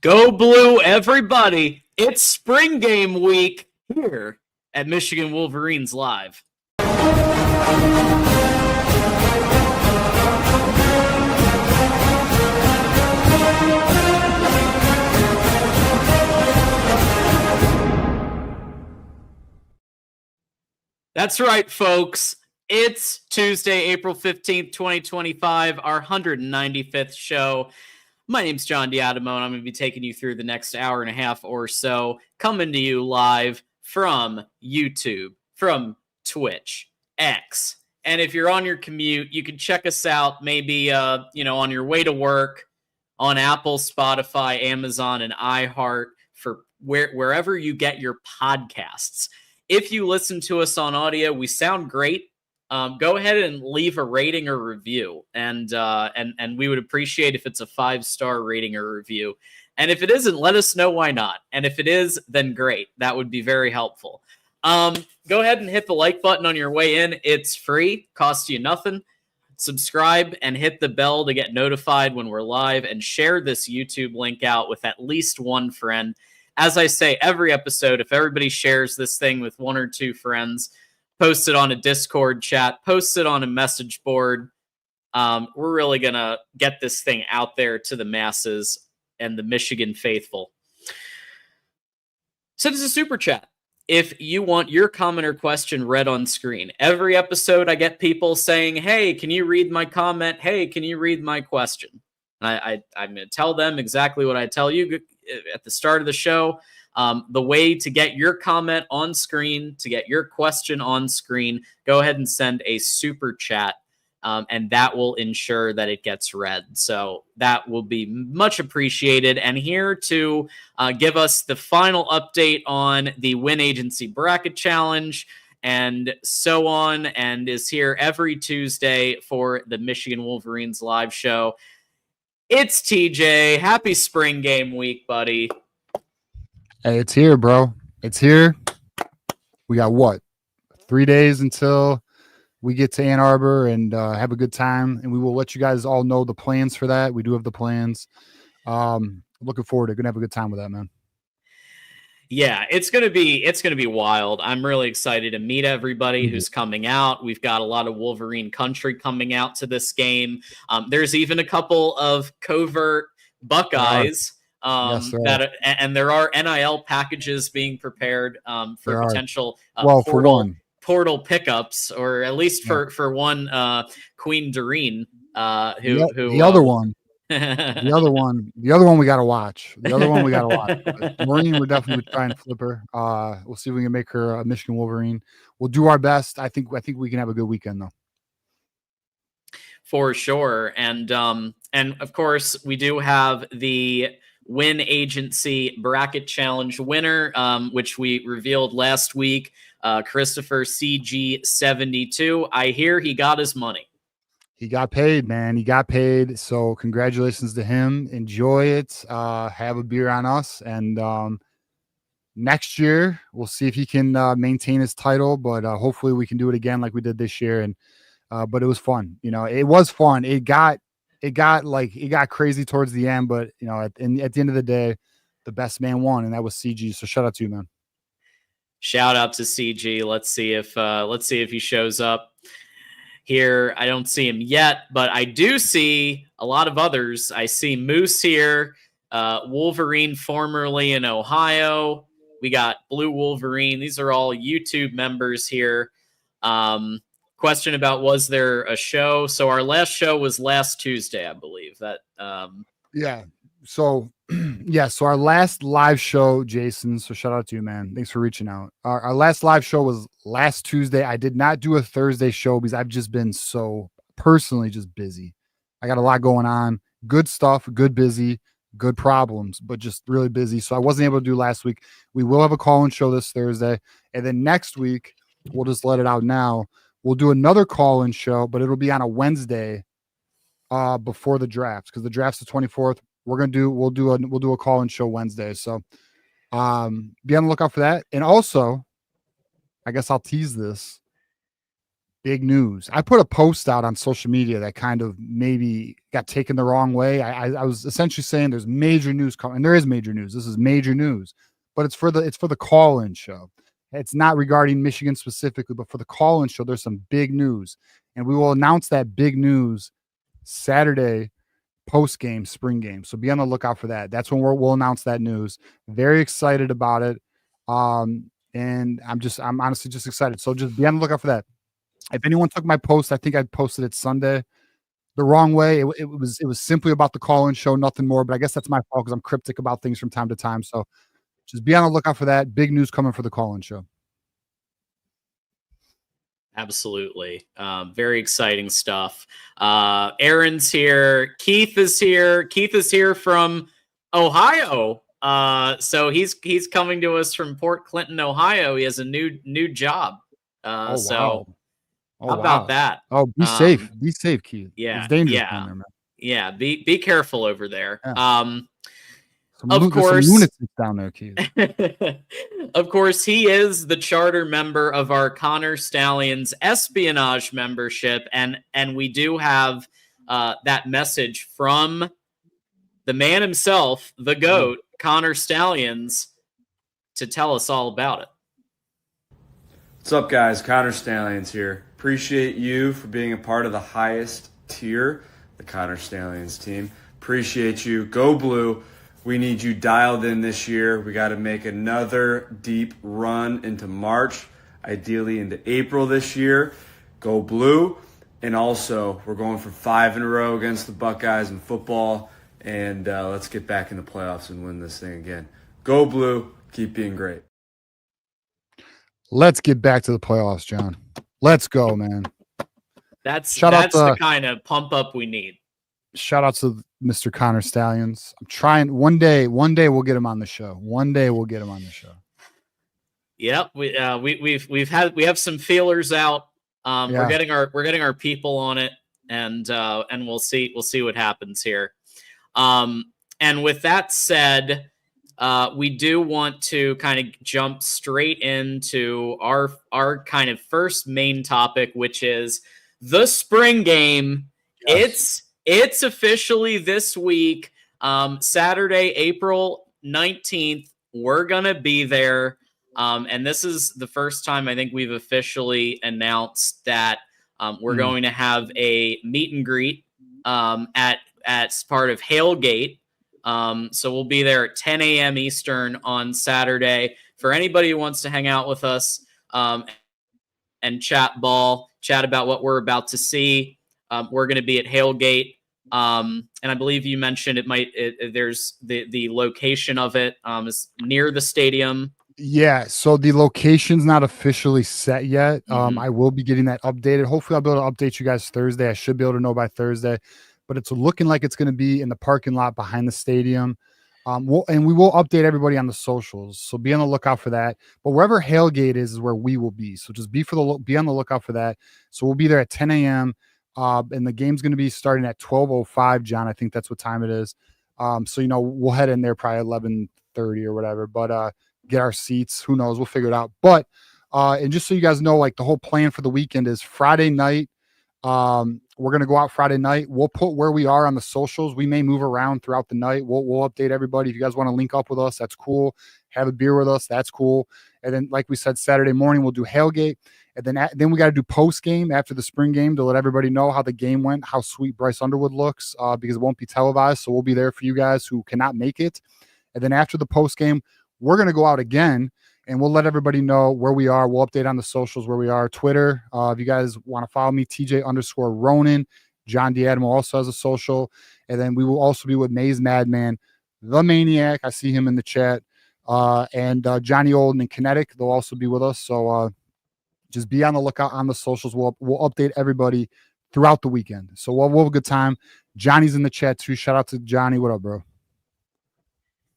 Go Blue, everybody. It's spring game week here at Michigan Wolverines Live. That's right, folks. It's Tuesday, April 15th, 2025, our 195th show. My name's John Diadamo, and I'm going to be taking you through the next hour and a half or so, coming to you live from YouTube, from Twitch, X. And if you're on your commute, you can check us out maybe on your way to work on Apple, Spotify, Amazon, and iHeart for wherever you get your podcasts. If you listen to us on audio, we sound great. Go ahead and leave a rating or review, and we would appreciate if it's a 5-star rating or review. And if it isn't, let us know why not. And if it is, then great. That would be very helpful. Go ahead and hit the like button on your way in. It's free, costs you nothing. Subscribe and hit the bell to get notified when we're live, and share this YouTube link out with at least one friend. As I say every episode, if everybody shares this thing with one or two friends, post it on a Discord chat, post it on a message board, we're really going to get this thing out there to the masses and the Michigan faithful. Send us a super chat if you want your comment or question read on screen. Every episode, I get people saying, hey, can you read my comment? Hey, can you read my question? I'm going to tell them exactly what I tell you at the start of the show. The way to get your comment on screen, to get your question on screen, go ahead and send a super chat, and that will ensure that it gets read. So that will be much appreciated. And here to give us the final update on the Win Agency Bracket Challenge and so on, and is here every Tuesday for the Michigan Wolverines live show. It's TJ. Happy spring game week, buddy. Hey, it's here, bro. It's here. We got what? 3 days until we get to Ann Arbor and have a good time. And we will let you guys all know the plans for that. We do have the plans. Looking forward to gonna have a good time with that, man. Yeah, it's gonna be wild. I'm really excited to meet everybody who's coming out. We've got a lot of Wolverine country coming out to this game. There's even a couple of covert Buckeyes. Yes, and there are NIL packages being prepared for potential portal pickups, or at least for one Queen Doreen, the other one. The other one we got to watch. Maureen, we're definitely trying to flip her. We'll see if we can make her a Michigan Wolverine. We'll do our best. I think we can have a good weekend though. For sure. And of course we do have the Win Agency Bracket Challenge winner, which we revealed last week, Christopher CG72. I hear he got his money. He got paid, man. He got paid. So congratulations to him. Enjoy it. Have a beer on us. And next year, we'll see if he can maintain his title. But hopefully we can do it again like we did this year. And but it was fun. It was fun. It got crazy towards the end. But, at the end of the day, the best man won. And that was CG. So shout out to you, man. Shout out to CG. Let's see if he shows up here. I don't see him yet, but I do see a lot of others. I see Moose here, Wolverine formerly in Ohio. We got Blue Wolverine. These are all YouTube members here. Question about, was there a show? So our last show was last Tuesday, I believe. That yeah. So so our last live show, Jason. So shout out to you, man. Thanks for reaching out. Our last live show was last Tuesday. I did not do a Thursday show because I've just been so personally just busy. I got a lot going on. Good stuff, good busy, good problems, but just really busy. So I wasn't able to do last week. We will have a call-in show this Thursday. And then next week, we'll just let it out now. We'll do another call-in show, but it'll be on a Wednesday before the draft, because the draft's the 24th. We'll do a call-in show Wednesday. So be on the lookout for that. And also, I guess I'll tease this. big news. I put a post out on social media that kind of maybe got taken the wrong way. I was essentially saying there's major news coming, and there is major news. This is major news, but it's for the call-in show. It's not regarding Michigan specifically, but for the call-in show, there's some big news, and we will announce that big news Saturday post game, spring game. So be on the lookout for that. That's when we'll announce that news. Very excited about it. And I'm honestly just excited. So just be on the lookout for that. If anyone took my post, I think I posted it Sunday the wrong way. It was simply about the call-in show, nothing more. But I guess that's my fault because I'm cryptic about things from time to time. So just be on the lookout for that. Big news coming for the call-in show. Absolutely. Very exciting stuff. Aaron's here. Keith is here. Keith is here from Ohio. So he's coming to us from Port Clinton, Ohio. He has a new job. So how about that? Oh, be safe. Be safe, Keith. Yeah. It's dangerous down there, man. Yeah. Be careful over there. Yeah. Of course, some lunatics down there, Keith. Of course, he is the charter member of our Connor Stalions espionage membership, and we do have that message from the man himself, the GOAT, Connor Stalions, to tell us all about it. What's up, guys? Connor Stalions here. Appreciate you for being a part of the highest tier, the Connor Stalions team. Appreciate you. Go Blue. We need you dialed in this year. We got to make another deep run into March, ideally into April this year. Go Blue. And also, we're going for 5 in a row against the Buckeyes in football. And let's get back in the playoffs and win this thing again. Go Blue. Keep being great. Let's get back to the playoffs, John. Let's go, man. That's the kind of pump up we need. Shout out to Mr. Connor Stalions. I'm trying one day we'll get him on the show. One day we'll get him on the show. Yep. We have some feelers out. We're getting our people on it, and we'll see what happens here. And with that said, we do want to kind of jump straight into our kind of first main topic, which is the spring game. Yes. It's officially this week, Saturday, April 19th. We're going to be there. And this is the first time I think we've officially announced that we're going to have a meet and greet at part of Hailgate. So we'll be there at 10 a.m. Eastern on Saturday. For anybody who wants to hang out with us and chat about what we're about to see, we're going to be at Hailgate. And I believe you mentioned there's the location of it is near the stadium. Yeah, so the location's not officially set yet. I will be getting that updated. Hopefully I'll be able to update you guys Thursday. I should be able to know by Thursday, but it's looking like it's going to be in the parking lot behind the stadium. We will update everybody on the socials, so be on the lookout for that. But wherever Hailgate is where we will be. So just be on the lookout for that. So we'll be there at 10 a.m. And the game's going to be starting at 12:05, John. I think that's what time it is. So, we'll head in there probably 11:30 or whatever, but get our seats. Who knows? We'll figure it out. But and just so you guys know, like the whole plan for the weekend is Friday night. We're going to go out Friday night. We'll put where we are on the socials. We may move around throughout the night. We'll update everybody. If you guys want to link up with us, that's cool. Have a beer with us, that's cool. And then, like we said, Saturday morning, we'll do Hailgate. And then we got to do post game after the spring game to let everybody know how the game went, how sweet Bryce Underwood looks, because it won't be televised. So we'll be there for you guys who cannot make it. And then after the post game, we're going to go out again and we'll let everybody know where we are. We'll update on the socials where we are. Twitter, if you guys want to follow me, TJ_Ronin. John D'Adamo also has a social. And then we will also be with Maze Madman, the Maniac. I see him in the chat. And Johnny Olden and Kinetic, they'll also be with us. So just be on the lookout on the socials. We'll update everybody throughout the weekend. So we'll have a good time. Johnny's in the chat too. Shout out to Johnny. What up, bro?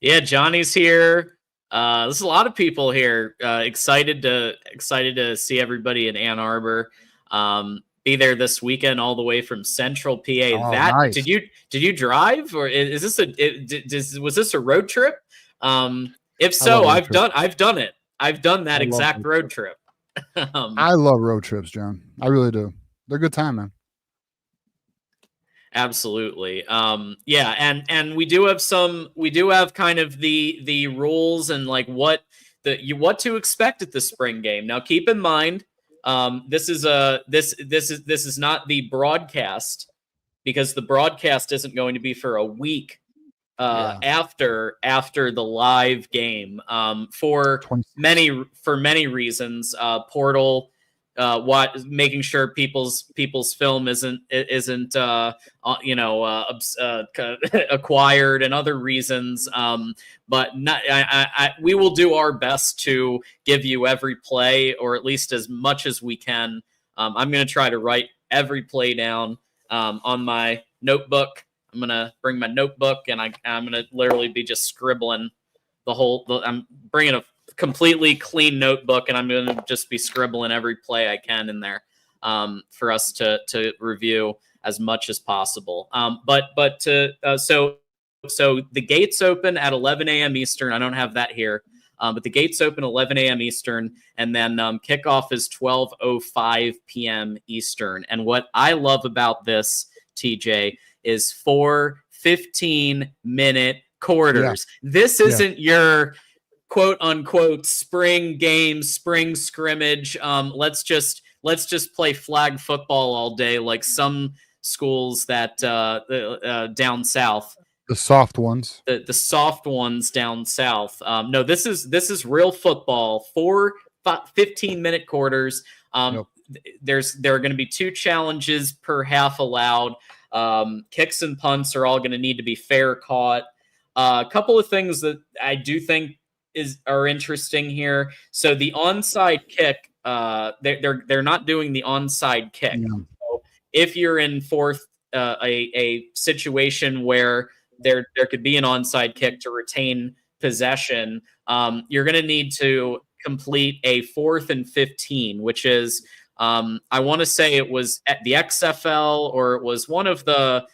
Yeah, Johnny's here. There's a lot of people here. Excited to see everybody in Ann Arbor. Be there this weekend, all the way from Central PA. Oh, nice. Did you drive, or is this was this a road trip? If so, I've done it. I've done that exact road trip. I love road trips, John. I really do. They're a good time, man. Absolutely. Yeah, and we do have kind of the rules and like what to expect at the spring game. Now keep in mind, this is not the broadcast, because the broadcast isn't going to be for a week after the live game, for 26. many reasons. Portal, making sure people's film isn't acquired, and other reasons. But not, we will do our best to give you every play, or at least as much as we can. I'm going to try to write every play down on my notebook. I'm going to bring my notebook, and I'm going to literally be just scribbling I'm bringing a completely clean notebook, and I'm going to just be scribbling every play I can in there, for us to review as much as possible. So the gates open at 11 a.m. Eastern. I don't have that here, but the gates open 11 a.m. Eastern, and then kickoff is 12:05 p.m. Eastern. And what I love about this, TJ, is 4 15-minute quarters. Yeah. This isn't your quote unquote spring game, spring scrimmage. Let's just play flag football all day, like some schools that down south. The soft ones. The soft ones down south. No, this is real football. 4 15-minute quarters. There are going to be 2 challenges per half allowed. Kicks and punts are all going to need to be fair caught. A couple of things that I do think are interesting here. So the onside kick, they're not doing the onside kick. Yeah. So if you're in a situation where there could be an onside kick to retain possession, you're going to need to complete a 4th and 15, which is, I want to say it was at the XFL, or it was one of the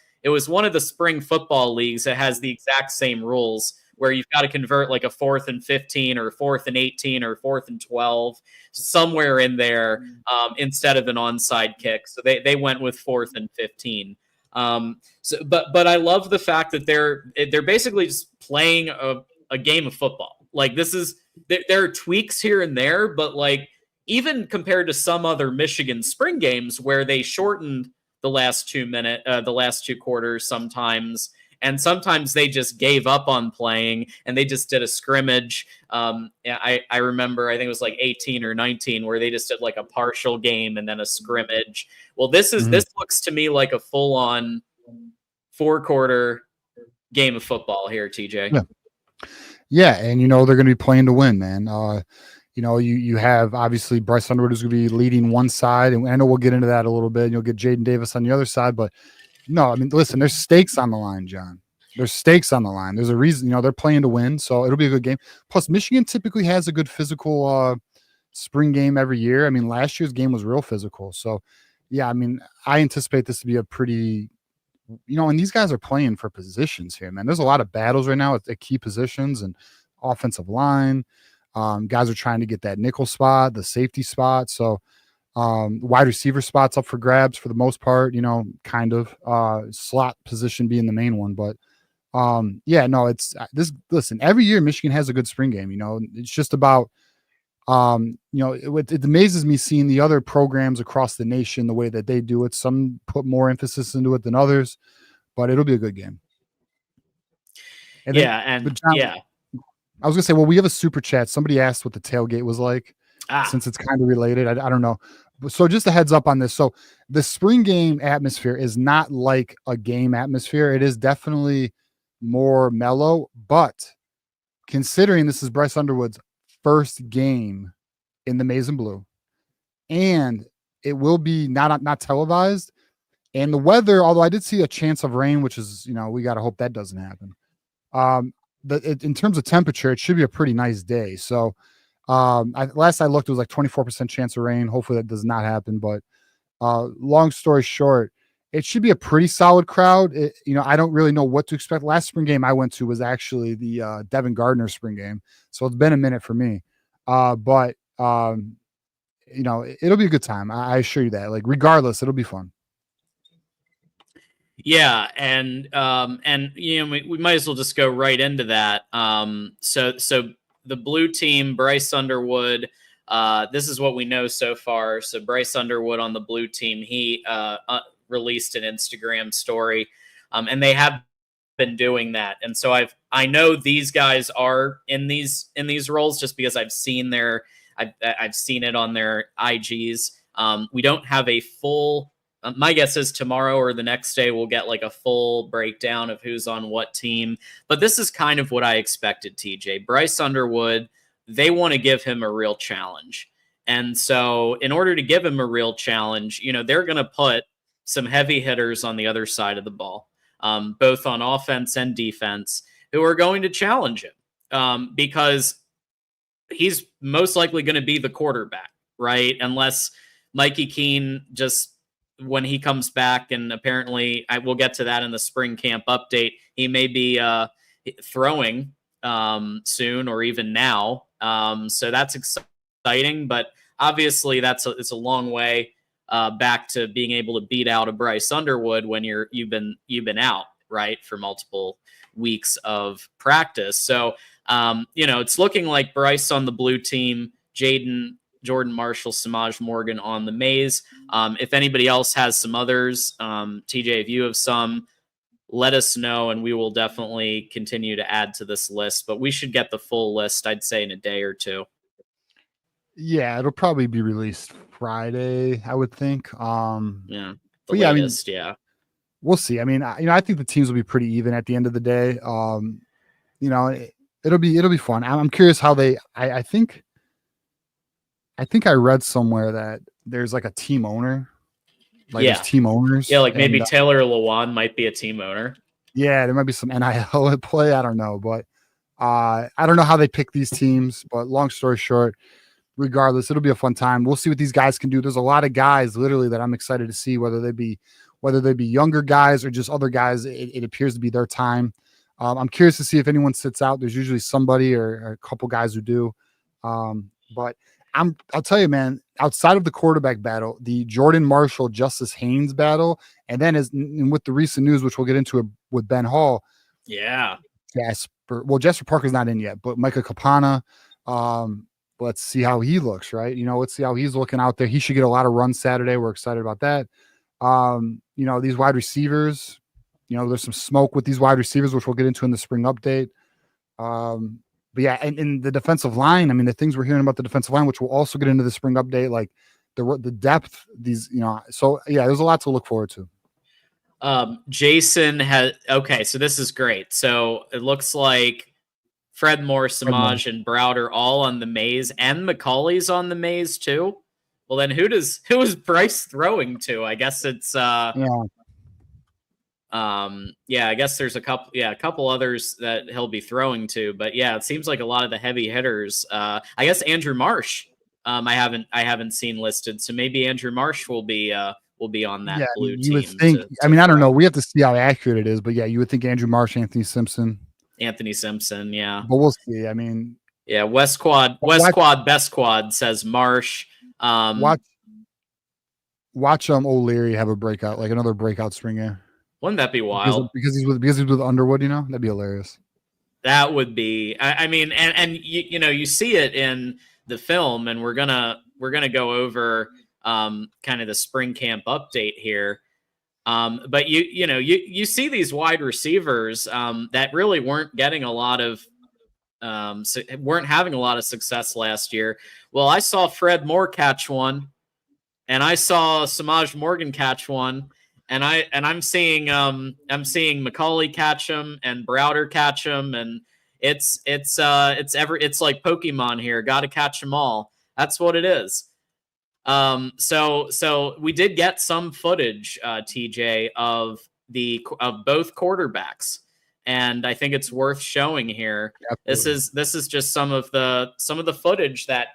spring football leagues that has the exact same rules, where you've got to convert like a 4th and 15 or 4th and 18 or 4th and 12, somewhere in there, instead of an onside kick. So they went with 4th and 15. But I love the fact that they're basically just playing a game of football. Like there are tweaks here and there, but like even compared to some other Michigan spring games where they shortened the last 2 quarters sometimes, and sometimes they just gave up on playing and they just did a scrimmage. I remember, I think it was like 18 or 19, where they just did like a partial game and then a scrimmage. Well, this looks to me like a full-on 4-quarter game of football here, TJ. Yeah, and they're going to be playing to win, man. You have obviously Bryce Underwood is going to be leading one side, and I know we'll get into that a little bit. You'll get Jaden Davis on the other side, but no, I mean, listen, there's stakes on the line, John. There's stakes on the line. There's a reason, they're playing to win, so it'll be a good game. Plus, Michigan typically has a good physical spring game every year. I mean, last year's game was real physical, so yeah, I mean, I anticipate this to be a pretty, and these guys are playing for positions here, man. There's a lot of battles right now at key positions and offensive line. Guys are trying to get that nickel spot, the safety spot. So wide receiver spots up for grabs for the most part, kind of slot position being the main one. But it's this. Listen, every year Michigan has a good spring game. It's just about, it amazes me seeing the other programs across the nation, the way that they do it. Some put more emphasis into it than others, but it'll be a good game. And John, I was gonna say, well, we have a super chat. Somebody asked what the tailgate was like, since it's kind of related. I don't know. So just a heads up on this. So the spring game atmosphere is not like a game atmosphere. It is definitely more mellow, but considering this is Bryce Underwood's first game in the maize and blue, and it will be not televised, and the weather, although I did see a chance of rain, which is, we got to hope that doesn't happen. In terms of temperature, it should be a pretty nice day. So last I looked, it was like 24% chance of rain. Hopefully that does not happen. But long story short, it should be a pretty solid crowd. I don't really know what to expect. Last spring game I went to was actually the Devin Gardner spring game. So it's been a minute for me. But it'll be a good time. I assure you that. Like, regardless, it'll be fun. Yeah, and we might as well just go right into that. So the blue team, Bryce Underwood. This is what we know so far. So Bryce Underwood on the blue team, he released an Instagram story, and they have been doing that. And so I know these guys are in these roles just because I've seen I've seen it on their IGs. We don't have a full. My guess is tomorrow or the next day we'll get like a full breakdown of who's on what team. But this is kind of what I expected, TJ. Bryce Underwood, they want to give him a real challenge. And so in order to give him a real challenge, they're going to put some heavy hitters on the other side of the ball, both on offense and defense, who are going to challenge him because he's most likely going to be the quarterback, right? Unless Mikey Keene just, when he comes back, and apparently I will get to that in the spring camp update, he may be throwing soon or even now. So that's exciting, but obviously it's a long way back to being able to beat out a Bryce Underwood when you've been out, right, for multiple weeks of practice. So it's looking like Bryce on the blue team, Jordan Marshall, Samaj Morgan on the maize. If anybody else has some others, TJ, if you have some, let us know, and we will definitely continue to add to this list. But we should get the full list, I'd say, in a day or two. Yeah, it'll probably be released Friday, I would think. Yeah, but latest, yeah, we'll see. I mean, I think the teams will be pretty even at the end of the day. It'll be fun. I'm curious how they. I think I read somewhere that there's like a team owner. There's team owners. Yeah, like maybe Taylor Lewan might be a team owner. Yeah, there might be some NIL at play. I don't know, but I don't know how they pick these teams. But long story short, regardless, it'll be a fun time. We'll see what these guys can do. There's a lot of guys literally that I'm excited to see, whether they be younger guys or just other guys. It appears to be their time. I'm curious to see if anyone sits out. There's usually somebody or a couple guys who do. But I'll tell you, man, outside of the quarterback battle, the Jordan Marshall, Justice Haynes battle, and then with the recent news, which we'll get into with Ben Hall. Yeah. Jasper Parker's not in yet, but Micah Capana, let's see how he looks, right? Let's see how he's looking out there. He should get a lot of runs Saturday. We're excited about that. These wide receivers, there's some smoke with these wide receivers, which we'll get into in the spring update. But yeah, and in the defensive line, I mean, the things we're hearing about the defensive line, which we'll also get into the spring update, like the depth, so yeah, there's a lot to look forward to. Jason so this is great. So it looks like Fred Moore, Samaj, and Browder all on the maize, and McCauley's on the maize too. Well, then who is Bryce throwing to? I guess it's I guess there's a couple others that he'll be throwing to, but yeah, it seems like a lot of the heavy hitters. I guess Andrew Marsh, I haven't seen listed, so maybe Andrew Marsh will be on that blue team. You would think. I mean, I don't know. We have to see how accurate it is, but yeah, you would think Andrew Marsh, Anthony Simpson, yeah. But we'll see. I mean, yeah, West Quad, Best Quad says Marsh. Watch O'Leary have a breakout, like another breakout spring game. Wouldn't that be wild? Because he's with Underwood, that'd be hilarious. That would be. I mean, and you see it in the film, and we're gonna go over kind of the spring camp update here. But you see these wide receivers that really weren't getting a lot of weren't having a lot of success last year. Well, I saw Fred Moore catch one, and I saw Samaj Morgan catch one. And I'm seeing McCauley catch him and Browder catch him, and it's like Pokemon here. Got to catch them all. That's what it is. So we did get some footage, TJ, of both quarterbacks, and I think it's worth showing here. Absolutely. This is just some of the footage that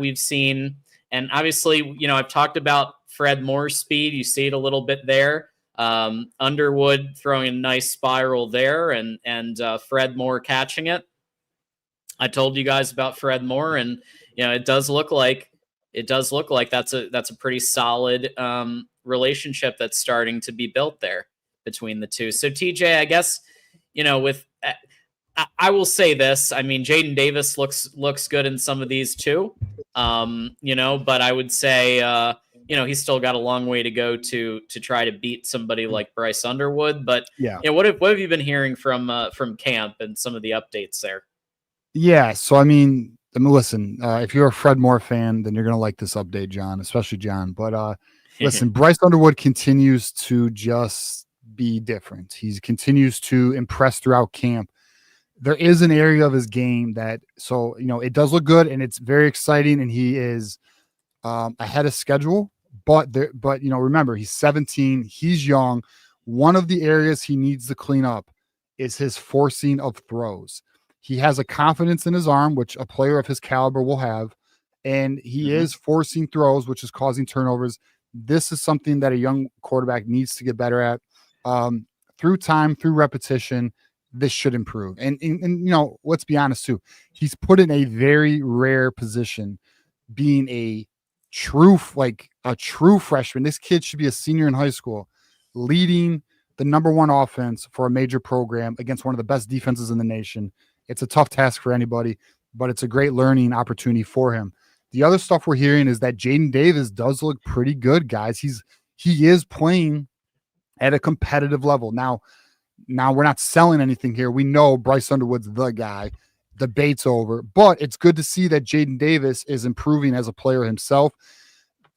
we've seen, and obviously, I've talked about Fred Moore's speed. You see it a little bit there. Underwood throwing a nice spiral there, and Fred Moore catching it. I told you guys about Fred Moore, and it does look like it does look like that's a pretty solid relationship that's starting to be built there between the two. So TJ, I guess, with I will say this. I mean, Jaden Davis looks good in some of these too. But I would say he's still got a long way to go to try to beat somebody like Bryce Underwood. But yeah, what have you been hearing from camp and some of the updates there? Yeah, so I mean, listen, if you're a Fred Moore fan, then you're gonna like this update, John, especially John. But listen, Bryce Underwood continues to just be different. He continues to impress throughout camp. There is an area of his game that, so it does look good and it's very exciting, and he is ahead of schedule. But remember, he's 17, he's young. One of the areas he needs to clean up is his forcing of throws. He has a confidence in his arm, which a player of his caliber will have, and he is forcing throws, which is causing turnovers. This is something that a young quarterback needs to get better at. Through time, through repetition, this should improve. And let's be honest too. He's put in a very rare position, being a true freshman. This kid should be a senior in high school, leading the number one offense for a major program against one of the best defenses in the nation. It's a tough task for anybody, but it's a great learning opportunity for him. The other stuff we're hearing is that Jaden Davis does look pretty good, guys. He is playing at a competitive level. Now we're not selling anything here. We know Bryce Underwood's the guy. Debate's over, but it's good to see that Jaden Davis is improving as a player himself.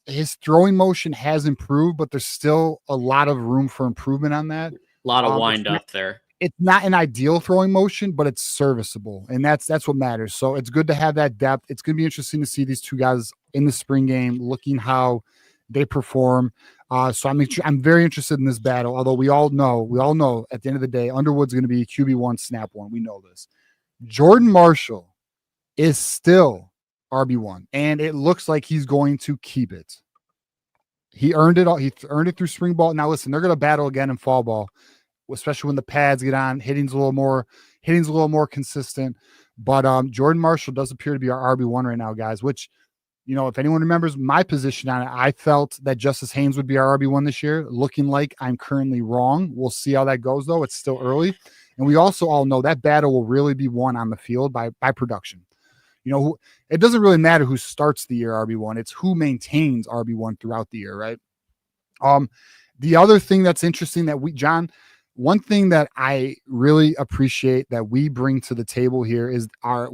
His throwing motion has improved, but there's still a lot of room for improvement on that. A lot of wind up there. It's not an ideal throwing motion, but it's serviceable, and that's what matters. So it's good to have that depth. It's going to be interesting to see these two guys in the spring game, looking how they perform. So I'm very interested in this battle. Although we all know at the end of the day, Underwood's going to be QB1, snap one. We know this. Jordan Marshall is still RB1, and it looks like he's going to keep it. He earned it all. He earned it through spring ball. Now listen, they're going to battle again in fall ball, especially when the pads get on. Hitting's a little more consistent. But Jordan Marshall does appear to be our RB1 right now, guys, which, if anyone remembers my position on it, I felt that Justice Haynes would be our RB1 this year. Looking like I'm currently wrong. We'll see how that goes, though. It's still early. And we also all know that battle will really be won on the field by production. It doesn't really matter who starts the year RB1. It's who maintains RB1 throughout the year, right? The other thing that's interesting that one thing that I really appreciate that we bring to the table here is our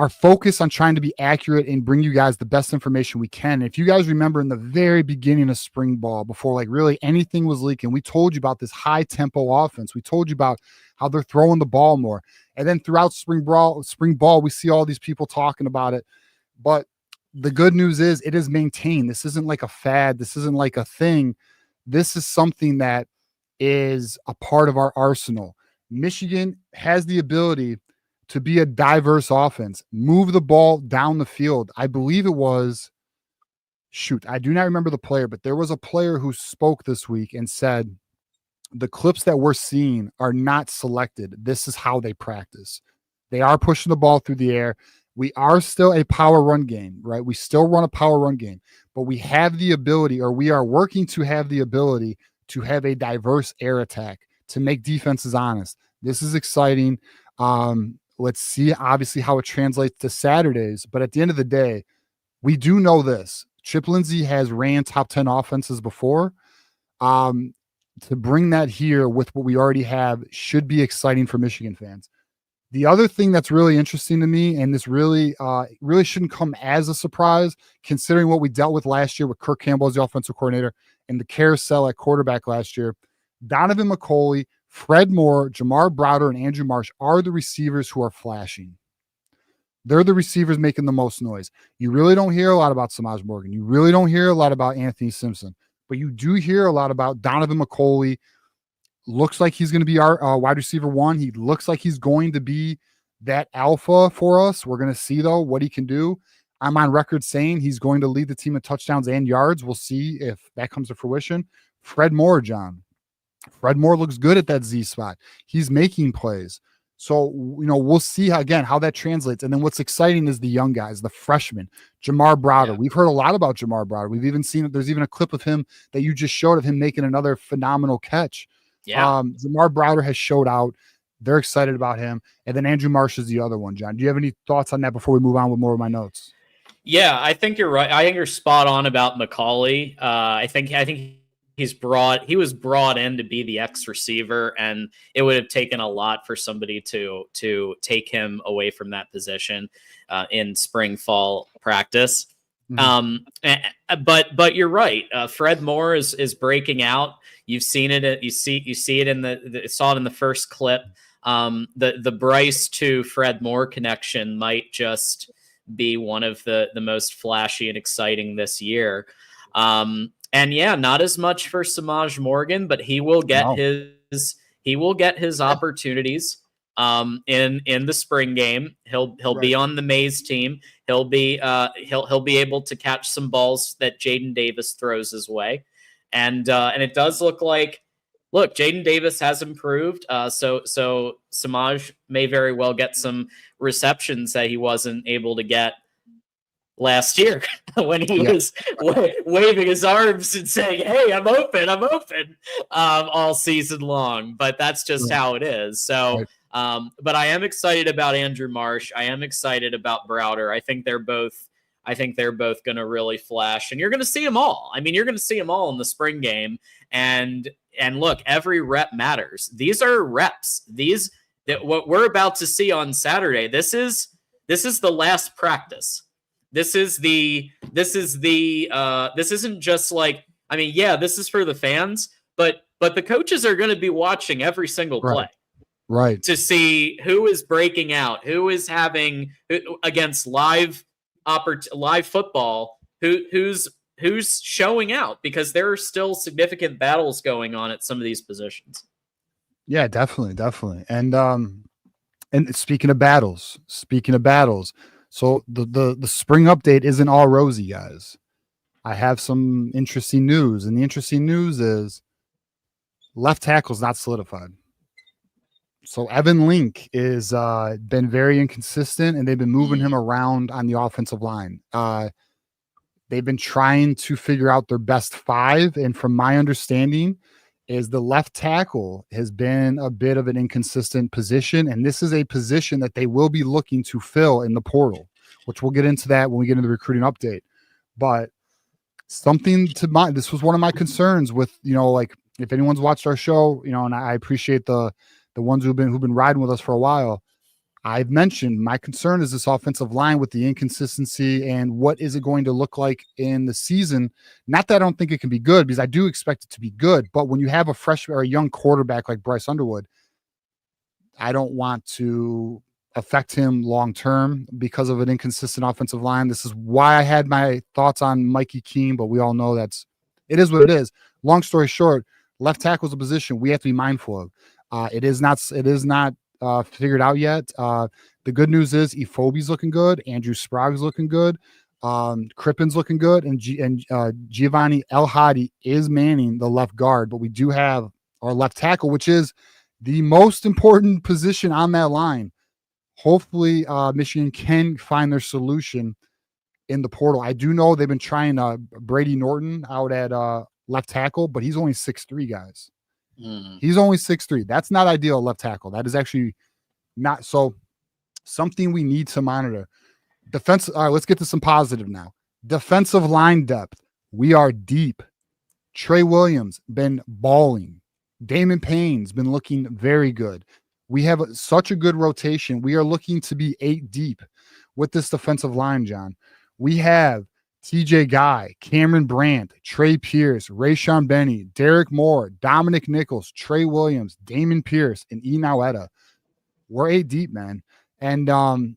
focus on trying to be accurate and bring you guys the best information we can. If you guys remember in the very beginning of spring ball, before really anything was leaking, we told you about this high tempo offense. We told you about how they're throwing the ball more. And then throughout spring ball, we see all these people talking about it. But the good news is it is maintained. This isn't like a fad. This isn't like a thing. This is something that is a part of our arsenal. Michigan has the ability to be a diverse offense, move the ball down the field. I believe it was, I do not remember the player, but there was a player who spoke this week and said, the clips that we're seeing are not selected. This is how they practice. They are pushing the ball through the air. We are still a power run game, right? We still run a power run game, but we have the ability, or we are working to have the ability to have a diverse air attack to make defenses honest. This is exciting. Let's see, obviously, how it translates to Saturdays. But at the end of the day, we do know this. Chip Lindsey has ran top 10 offenses before. To bring that here with what we already have should be exciting for Michigan fans. The other thing that's really interesting to me, and this really shouldn't come as a surprise, considering what we dealt with last year with Kirk Campbell as the offensive coordinator and the carousel at quarterback last year, Donovan McCulley, Fred Moore, Jamar Browder, and Andrew Marsh are the receivers who are flashing. They're the receivers making the most noise. You really don't hear a lot about Samaj Morgan. You really don't hear a lot about Anthony Simpson. But you do hear a lot about Donovan McCulley. Looks like he's going to be our wide receiver one. He looks like he's going to be that alpha for us. We're going to see, though, what he can do. I'm on record saying he's going to lead the team in touchdowns and yards. We'll see if that comes to fruition. Fred Moore, John. Fred Moore looks good at that Z spot. He's making plays. So, we'll see how that translates. And then what's exciting is the young guys, the freshmen, Jamar Browder. Yeah. We've heard a lot about Jamar Browder. We've even seen, there's even a clip of him that you just showed of him making another phenomenal catch. Yeah. Jamar Browder has showed out. They're excited about him. And then Andrew Marsh is the other one, John. Do you have any thoughts on that before we move on with more of my notes? Yeah, I think you're right. I think you're spot on about McCauley. I think he was brought in to be the X receiver, and it would have taken a lot for somebody to take him away from that position in spring fall practice. Mm-hmm. But you're right. Fred Moore is breaking out. You've seen it. You see it saw it in the first clip. The Bryce to Fred Moore connection might just be one of the most flashy and exciting this year. And yeah, not as much for Samaj Morgan, but he will get his opportunities in the spring game. He'll be on the Mays team. He'll be able to catch some balls that Jaden Davis throws his way. And it does look like, Jaden Davis has improved. So Samaj may very well get some receptions that he wasn't able to get last year when he was waving his arms and saying, "Hey, I'm open," all season long. But that's just how it is. So, but I am excited about Andrew Marsh. I am excited about Browder. I think they're both going to really flash, and you're going to see them all. I mean, you're going to see them all in the spring game. And look, every rep matters. These are reps. What we're about to see on Saturday. This is the last practice. This isn't just like, I mean, yeah, this is for the fans, but the coaches are going to be watching every single play. Right. To see who is breaking out, who is having against live football, who's showing out, because there are still significant battles going on at some of these positions. Yeah, definitely. And speaking of battles, so the spring update isn't all rosy, guys. I have some interesting news, and the interesting news is left tackle's not solidified. So Evan Link is been very inconsistent, and they've been moving him around on the offensive line. They've been trying to figure out their best five, and from my understanding, is the left tackle has been a bit of an inconsistent position, and this is a position that they will be looking to fill in the portal, which we'll get into that when we get into the recruiting update. But something to mind, this was one of my concerns with, like, if anyone's watched our show, and I appreciate the ones who've been riding with us for a while. I've mentioned my concern is this offensive line with the inconsistency, and what is it going to look like in the season? Not that I don't think it can be good, because I do expect it to be good, but when you have a freshman or a young quarterback like Bryce Underwood, I don't want to affect him long-term because of an inconsistent offensive line. This is why I had my thoughts on Mikey Keene, but we all know it is what it is. Long story short, left tackle is a position we have to be mindful of. It is not figured out yet. The good news is Ifobi's looking good. Andrew Sprague's looking good. Crippen's looking good. And Giovanni El Hadi is manning the left guard. But we do have our left tackle, which is the most important position on that line. Hopefully, Michigan can find their solution in the portal. I do know they've been trying Brady Norton out at left tackle, but he's only 6'3", guys. He's only 6'3". That's not ideal left tackle. That is actually not so. Something we need to monitor. Defense. All right, let's get to some positive now. Defensive line depth. We are deep. Trey Williams been balling. Damon Payne's been looking very good. We have such a good rotation. We are looking to be 8 deep with this defensive line, John. We have TJ Guy, Cameron Brandt, Trey Pierce, Rayshawn Benny, Derek Moore, Dominic Nichols, Trey Williams, Damon Pierce, and Inaueta. We're 8 deep, man. And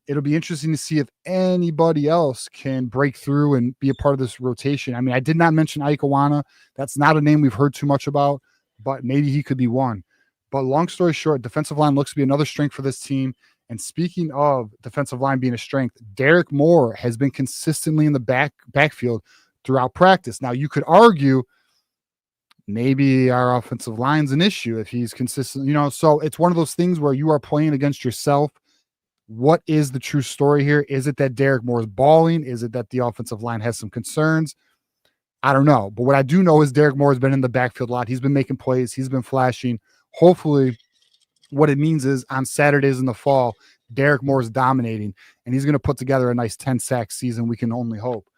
it'll be interesting to see if anybody else can break through and be a part of this rotation. I mean, I did not mention Ike Awana. That's not a name we've heard too much about, but maybe he could be one. But long story short, defensive line looks to be another strength for this team. And speaking of defensive line being a strength, Derek Moore has been consistently in the backfield throughout practice. Now, you could argue maybe our offensive line's an issue if he's consistent, so it's one of those things where you are playing against yourself. What is the true story here? Is it that Derek Moore is balling? Is it that the offensive line has some concerns? I don't know. But what I do know is Derek Moore has been in the backfield a lot. He's been making plays. He's been flashing. Hopefully, what it means is on Saturdays in the fall, Derek Moore is dominating, and he's going to put together a nice 10-sack season. We can only hope.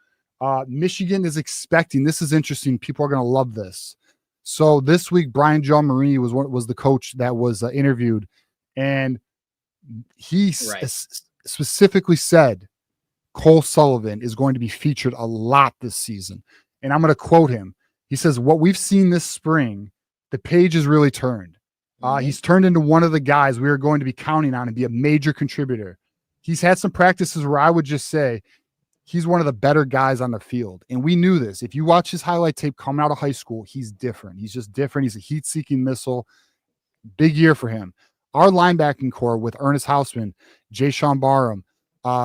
Michigan is expecting, this is interesting. People are going to love this. So this week, Brian Jean Marie was the coach that was interviewed, and he specifically said Cole Sullivan is going to be featured a lot this season. And I'm going to quote him. He says, what we've seen this spring, the page has really turned. He's turned into one of the guys we are going to be counting on and be a major contributor. He's had some practices where I would just say he's one of the better guys on the field. And we knew this. If you watch his highlight tape coming out of high school, he's different. He's just different. He's a heat-seeking missile. Big year for him. Our linebacking core with Ernest Hausman, Jay Sean Barham,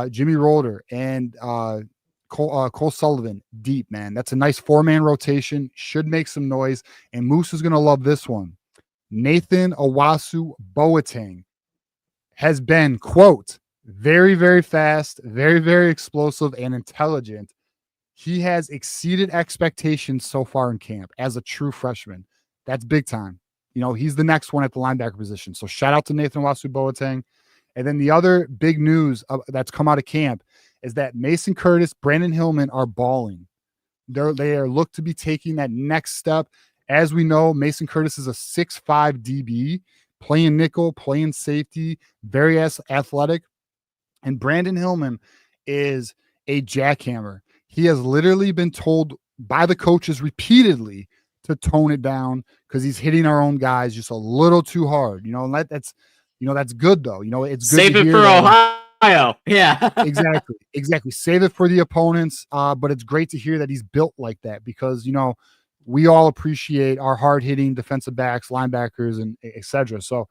Jimmy Rolder, and Cole Sullivan, deep, man. That's a nice 4-man rotation. Should make some noise. And Moose is going to love this one. Nathan Owasu Boateng has been, quote, very, very fast, very, very explosive and intelligent. He has exceeded expectations so far in camp as a true freshman. That's big time. He's the next one at the linebacker position. So shout out to Nathan Owasu Boateng. And then the other big news that's come out of camp is that Mason Curtis, Brandon Hillman are balling. They are looked to be taking that next step. As we know, Mason Curtis is a 6'5" DB, playing nickel, playing safety, very athletic. And Brandon Hillman is a jackhammer. He has literally been told by the coaches repeatedly to tone it down because he's hitting our own guys just a little too hard. And that's good though. It's good. Save it for Ohio. Yeah. Exactly. Save it for the opponents. But it's great to hear that he's built like that because, we all appreciate our hard-hitting defensive backs, linebackers, and et cetera. So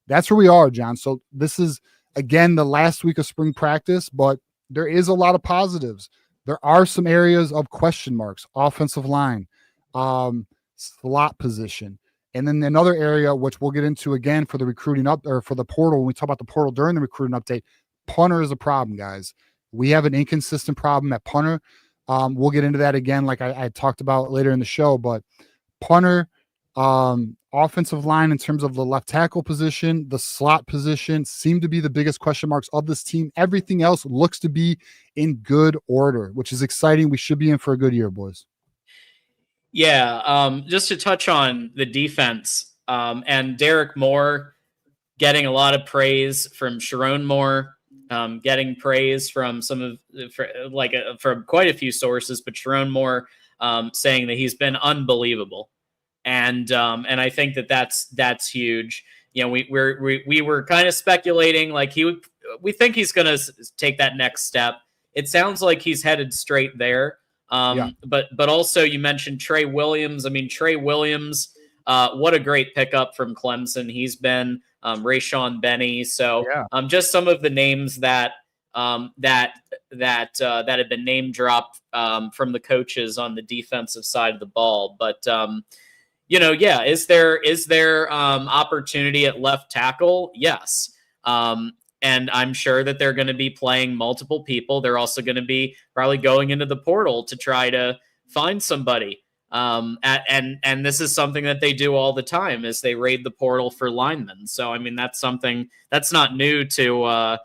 that's where we are, John. So this is, again, the last week of spring practice, but there is a lot of positives. There are some areas of question marks, offensive line, slot position. And then another area, which we'll get into again for the recruiting for the portal, when we talk about the portal during the recruiting update, punter is a problem, guys. We have an inconsistent problem at punter. We'll get into that again, like I talked about later in the show, but punter, offensive line in terms of the left tackle position, the slot position seem to be the biggest question marks of this team. Everything else looks to be in good order, which is exciting. We should be in for a good year, boys. Yeah. Just to touch on the defense, and Derek Moore getting a lot of praise from Sharon Moore, getting praise from from quite a few sources, but Sharon Moore saying that he's been unbelievable, and I think that's huge. We were kind of speculating like we think he's going to take that next step. It sounds like he's headed straight there. But also you mentioned Trey Williams. I mean, Trey Williams, what a great pickup from Clemson he's been. Rayshawn Benny. So just some of the names that have been name dropped from the coaches on the defensive side of the ball. But is there opportunity at left tackle? Yes. And I'm sure that they're going to be playing multiple people. They're also going to be probably going into the portal to try to find somebody. And this is something that they do all the time is they raid the portal for linemen. So, I mean, that's something that's not new to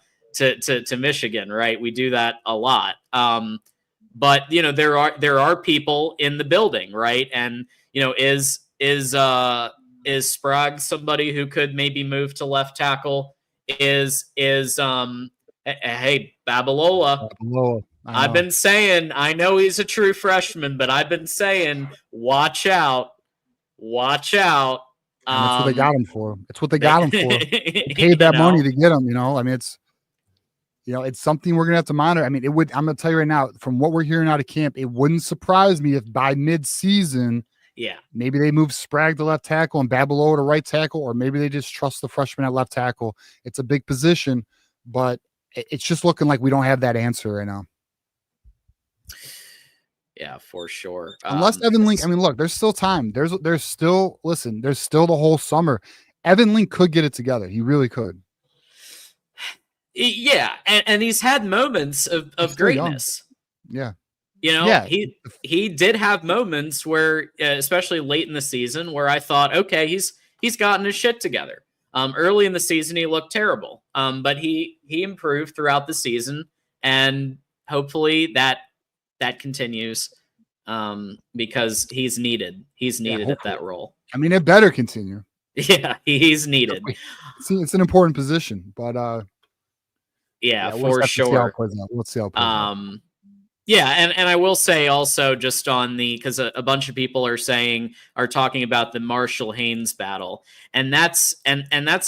Michigan, right? We do that a lot. But there are people in the building, right? And, is Sprague somebody who could maybe move to left tackle? Hey, Babalola. I've been saying, I know he's a true freshman, but I've been saying, watch out. That's what they got him for. It's what they got him for. They paid that money to get him, I mean, it's something we're going to have to monitor. I mean, I'm going to tell you right now, from what we're hearing out of camp, it wouldn't surprise me if by mid-season, maybe they move Sprague to left tackle and Babalola to right tackle, or maybe they just trust the freshman at left tackle. It's a big position, but it's just looking like we don't have that answer right now. Yeah, for sure. Unless Evan Link, I mean, look, there's still time. There's still there's still the whole summer. Evan Link could get it together. He really could. Yeah, and he's had moments of greatness. Young. Yeah. You know, he did have moments where, especially late in the season, where I thought, okay, he's gotten his shit together. Early in the season, he looked terrible, but he improved throughout the season, and hopefully that continues, because he's needed. He's needed at that role. I mean, it better continue. Yeah, he's needed. See, it's an important position, but yeah, for sure. Let's see how it plays out. Yeah, and I will say also, just on the, because a bunch of people are talking about the Marshall Haynes battle, and that's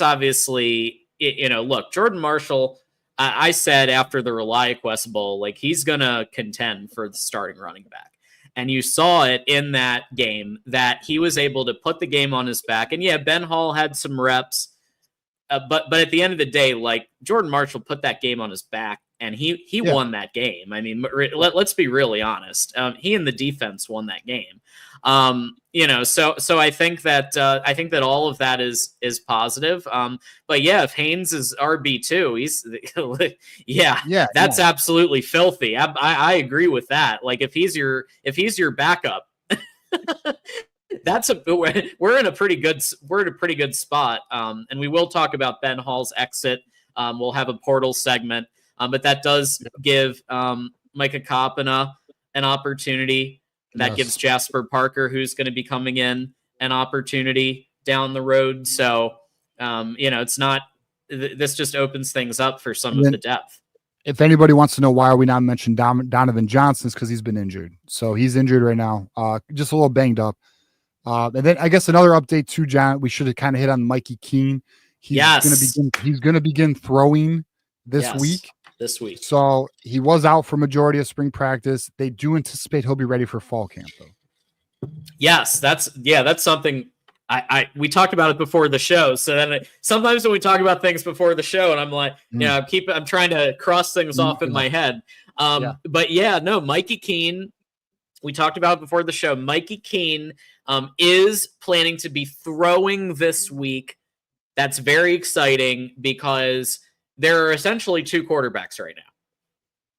obviously, you know, look, Jordan Marshall, I said after the ReliaQuest Bowl, like, he's gonna contend for the starting running back, and you saw it in that game that he was able to put the game on his back. And yeah, Ben Hall had some reps, but at the end of the day, like, Jordan Marshall put that game on his back, and he won that game. I mean, let's be really honest. He and the defense won that game. You know, so I think that all of that is positive. But yeah, if Haynes is RB2, that's absolutely filthy. I agree with that. Like, if he's your backup, we're in a pretty good spot. And we will talk about Ben Hall's exit. We'll have a portal segment. But that does give Micah Coppina an opportunity. That gives Jasper Parker, who's going to be coming in, an opportunity down the road. So, you know, it's not. This just opens things up for some of the depth. If anybody wants to know why are we not mentioning Donovan Johnson, it's because he's been injured. So he's injured right now, just a little banged up. And then I guess another update too, John. We should have kind of hit on Mikey Keene. He's going to begin throwing this week. So he was out for majority of spring practice. They do anticipate he'll be ready for fall camp, though. Yes, that's something we talked about it before the show. So then sometimes when we talk about things before the show, and I'm like, you know, I'm trying to cross things off in my head. But yeah, no, Mikey Keene, we talked about it before the show. Mikey Keene is planning to be throwing this week. That's very exciting, because there are essentially two quarterbacks right now,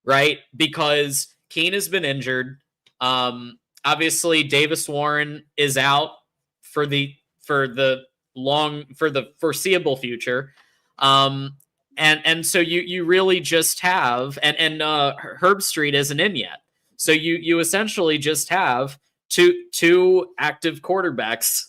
right? Because Keene has been injured. Obviously, Davis Warren is out for the foreseeable future. And so you really just have, and Herb Street isn't in yet. So you essentially just have two active quarterbacks.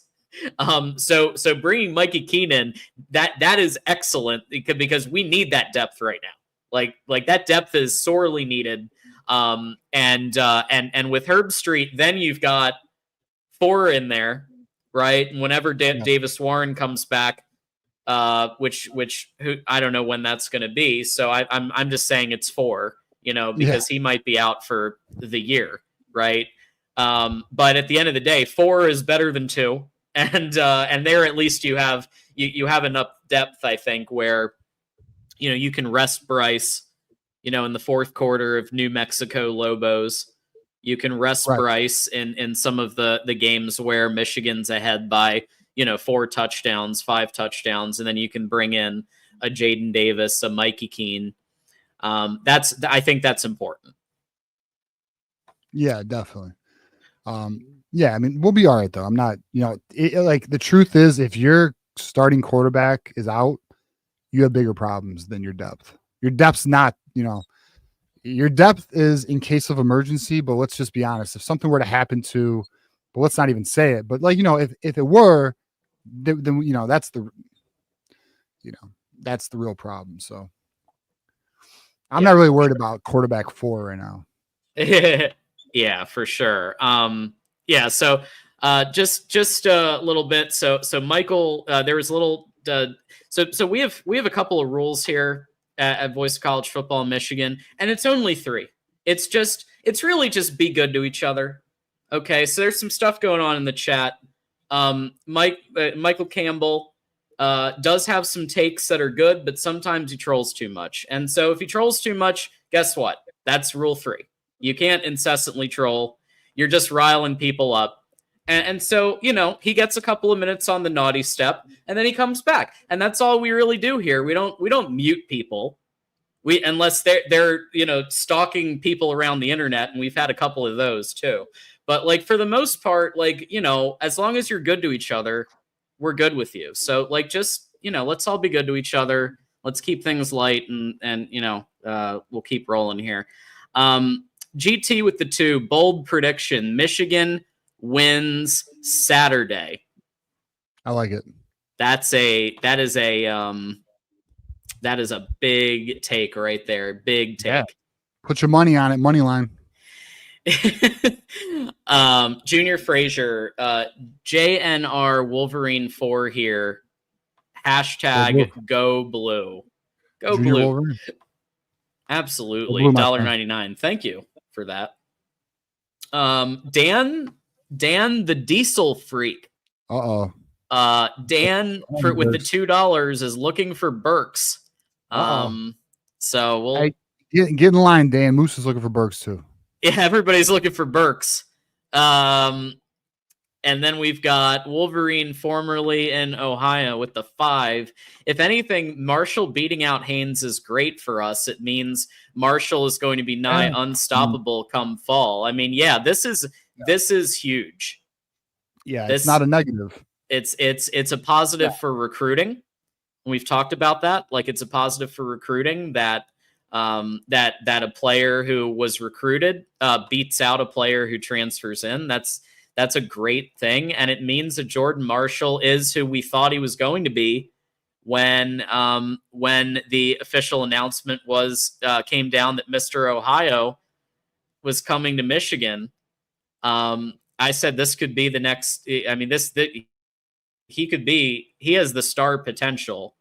So bringing Mikey Keene in, that is excellent, because we need that depth right now. Like that depth is sorely needed. And with Herb Street, then you've got 4 in there, right? And whenever Davis Warren comes back, which I don't know when that's going to be. So I'm just saying it's 4, you know, because he might be out for the year, right? But at the end of the day, 4 is better than 2. And there at least you have enough depth, I think, where, you know, you can rest Bryce, you know, in the fourth quarter of New Mexico Lobos. You can rest Bryce in some of the games where Michigan's ahead by, you know, 4 touchdowns, 5 touchdowns, and then you can bring in a Jaden Davis, a Mikey Keene. I think that's important. Yeah, definitely. Yeah, I mean, we'll be all right, though. I'm not, you know, like, the truth is, if your starting quarterback is out, you have bigger problems than your depth. Your depth's not, you know, your depth is in case of emergency, but let's just be honest. If something were to happen to, but let's not even say it, but, like, you know, if it were, then you know, that's the real problem. So I'm not really worried about quarterback 4 right now. Yeah, for sure. Yeah, so just a little bit. So Michael, there was a little. So we have a couple of rules here at Voice of College Football in Michigan, and it's only 3. It's really just be good to each other. Okay, so there's some stuff going on in the chat. Michael Campbell does have some takes that are good, but sometimes he trolls too much. And so if he trolls too much, guess what? That's rule 3. You can't incessantly troll. You're just riling people up. And so, you know, he gets a couple of minutes on the naughty step and then he comes back. And that's all we really do here. We don't mute people. Unless they're, you know, stalking people around the internet, and we've had a couple of those too. But like for the most part, like, you know, as long as you're good to each other, we're good with you. So like just, you know, let's all be good to each other. Let's keep things light and you know, we'll keep rolling here. GT with the 2 bold prediction. Michigan wins Saturday. I like it. That is a big take right there. Big take. Yeah. Put your money on it. Money line. Junior Frazier, JNR Wolverine 4 here. Hashtag go blue. Go Junior blue. Wolverine. Absolutely. Blue, $1.99. Thank you for that. Dan the Diesel Freak. Uh-oh. Dan with the $2 is looking for Burks. So we'll get in line, Dan. Moose is looking for Burks too. Yeah, everybody's looking for Burks. And then we've got Wolverine, formerly in Ohio, with the 5. If anything, Marshall beating out Haynes is great for us. It means Marshall is going to be nigh unstoppable come fall. I mean, yeah, this is huge. Yeah, it's not a negative. It's a positive for recruiting. We've talked about that. Like, it's a positive for recruiting that that a player who was recruited beats out a player who transfers in. That's a great thing, and it means that Jordan Marshall is who we thought he was going to be when the official announcement came down that Mr. Ohio was coming to Michigan. I said this could be the next. I mean, he has the star potential.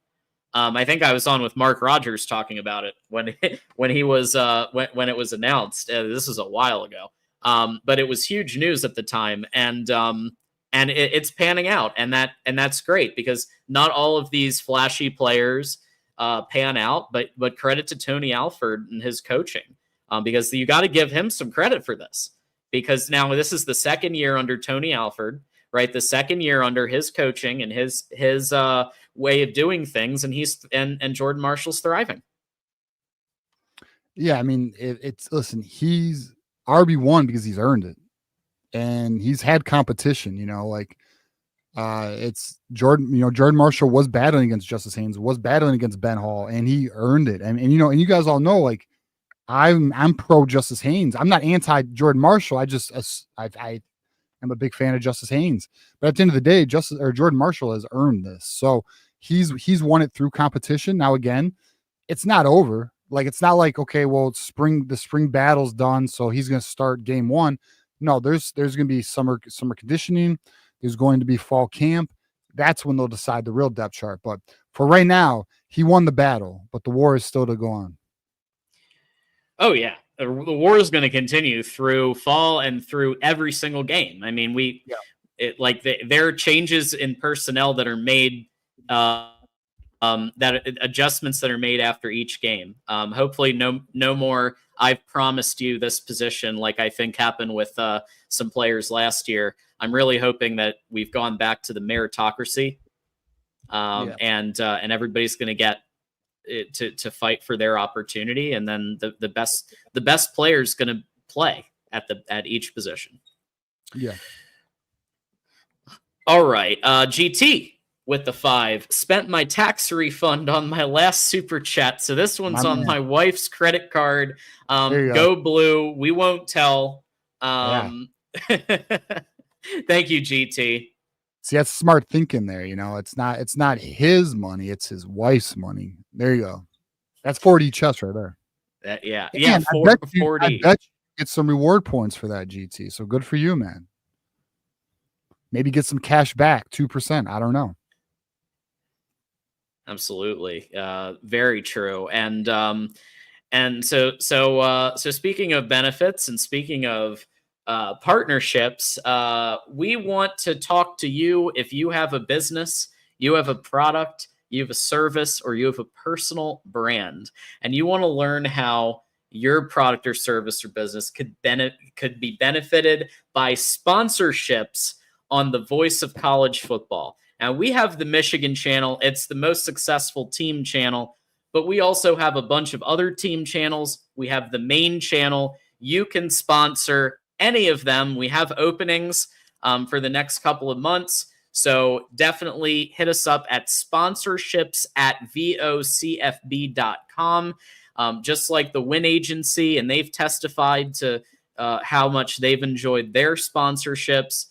I think I was on with Mark Rogers talking about it when it was announced. This was a while ago. But it was huge news at the time, and it's panning out, and that's great because not all of these flashy players pan out, but credit to Tony Alford and his coaching, because you got to give him some credit for this, because now this is the second year under Tony Alford, right? The second year under his coaching and his way of doing things, and Jordan Marshall's thriving. Yeah, I mean, listen, he's RB1 because he's earned it, and he's had competition. You know, like it's Jordan. You know, Jordan Marshall was battling against Justice Haynes, was battling against Ben Hall, and he earned it. And you know, and you guys all know, like I'm pro Justice Haynes. I'm not anti Jordan Marshall. I am a big fan of Justice Haynes. But at the end of the day, Jordan Marshall has earned this. So he's won it through competition. Now again, it's not over. Like, it's not like, okay, well, the spring battle's done, so he's going to start game 1. No, there's going to be summer conditioning. There's going to be fall camp. That's when they'll decide the real depth chart. But for right now, he won the battle, but the war is still to go on. Oh, yeah. The war is going to continue through fall and through every single game. I mean, there are changes in personnel that are made, adjustments that are made after each game. Hopefully no more I've promised you this position like I think happened with some players last year. I'm really hoping that we've gone back to the meritocracy, and everybody's going to get to fight for their opportunity, and then the best player is going to play at each position. Yeah. All right, GT with the 5. Spent my tax refund on my last super chat, so this one's on my wife's credit card. Go blue. We won't tell. Thank you, GT. See, that's smart thinking there. You know, it's not his money, it's his wife's money. There you go. That's 4D chess right there. Yeah. 4D. I bet you get some reward points for that, GT. So good for you, man. Maybe get some cash back, 2%. I don't know. Absolutely. Very true. And so speaking of benefits and speaking of partnerships, we want to talk to you. If you have a business, you have a product, you have a service, or you have a personal brand, and you want to learn how your product or service or business could be benefited by sponsorships on the Voice of College Football. Now, we have the Michigan channel. It's the most successful team channel, but we also have a bunch of other team channels. We have the main channel. You can sponsor any of them. We have openings for the next couple of months. So definitely hit us up at sponsorships@vocfb.com. Just like the Win Agency, and they've testified to how much they've enjoyed their sponsorships.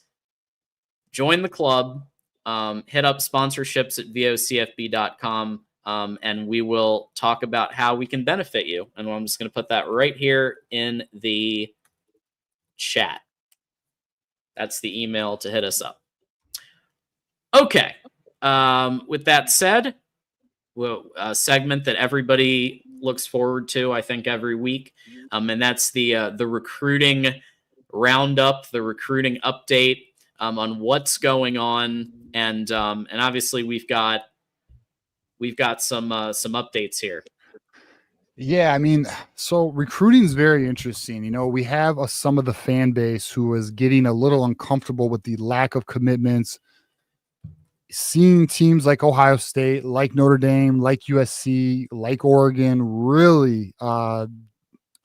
Join the club. Hit up sponsorships@vocfb.com, and we will talk about how we can benefit you. And I'm just going to put that right here in the chat. That's the email to hit us up. Okay. With that said, a segment that everybody looks forward to, I think, every week, and that's the recruiting roundup, the recruiting update on what's going on, and obviously we've got some updates here. Yeah, I mean, so recruiting is very interesting. You know, we have some of the fan base who is getting a little uncomfortable with the lack of commitments, seeing teams like Ohio State, like Notre Dame, like USC, like Oregon really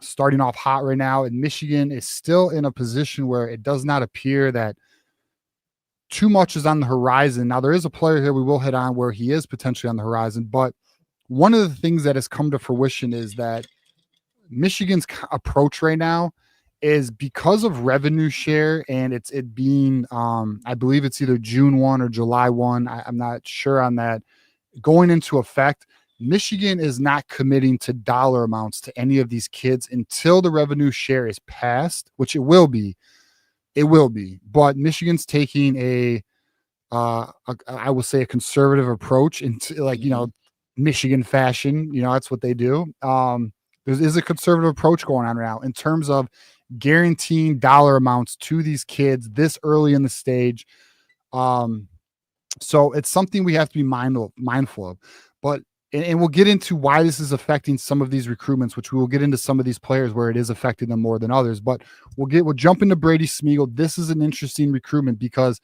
starting off hot right now. And Michigan is still in a position where it does not appear that too much is on the horizon. Now, there is a player here we will hit on where he is potentially on the horizon, but one of the things that has come to fruition is that Michigan's approach right now is because of revenue share, and it being, I believe it's either June 1 or July 1. I'm not sure on that. Going into effect, Michigan is not committing to dollar amounts to any of these kids until the revenue share is passed, which it will be. It will be. But Michigan's taking I will say a conservative approach into, like, you know, Michigan fashion. You know, that's what they do. There is a conservative approach going on right now in terms of guaranteeing dollar amounts to these kids this early in the stage. So it's something we have to be mindful of. But and we'll get into why this is affecting some of these recruitments, which we will get into some of these players where it is affecting them more than others. But we'll jump into Brady Smeagol. This is an interesting recruitment because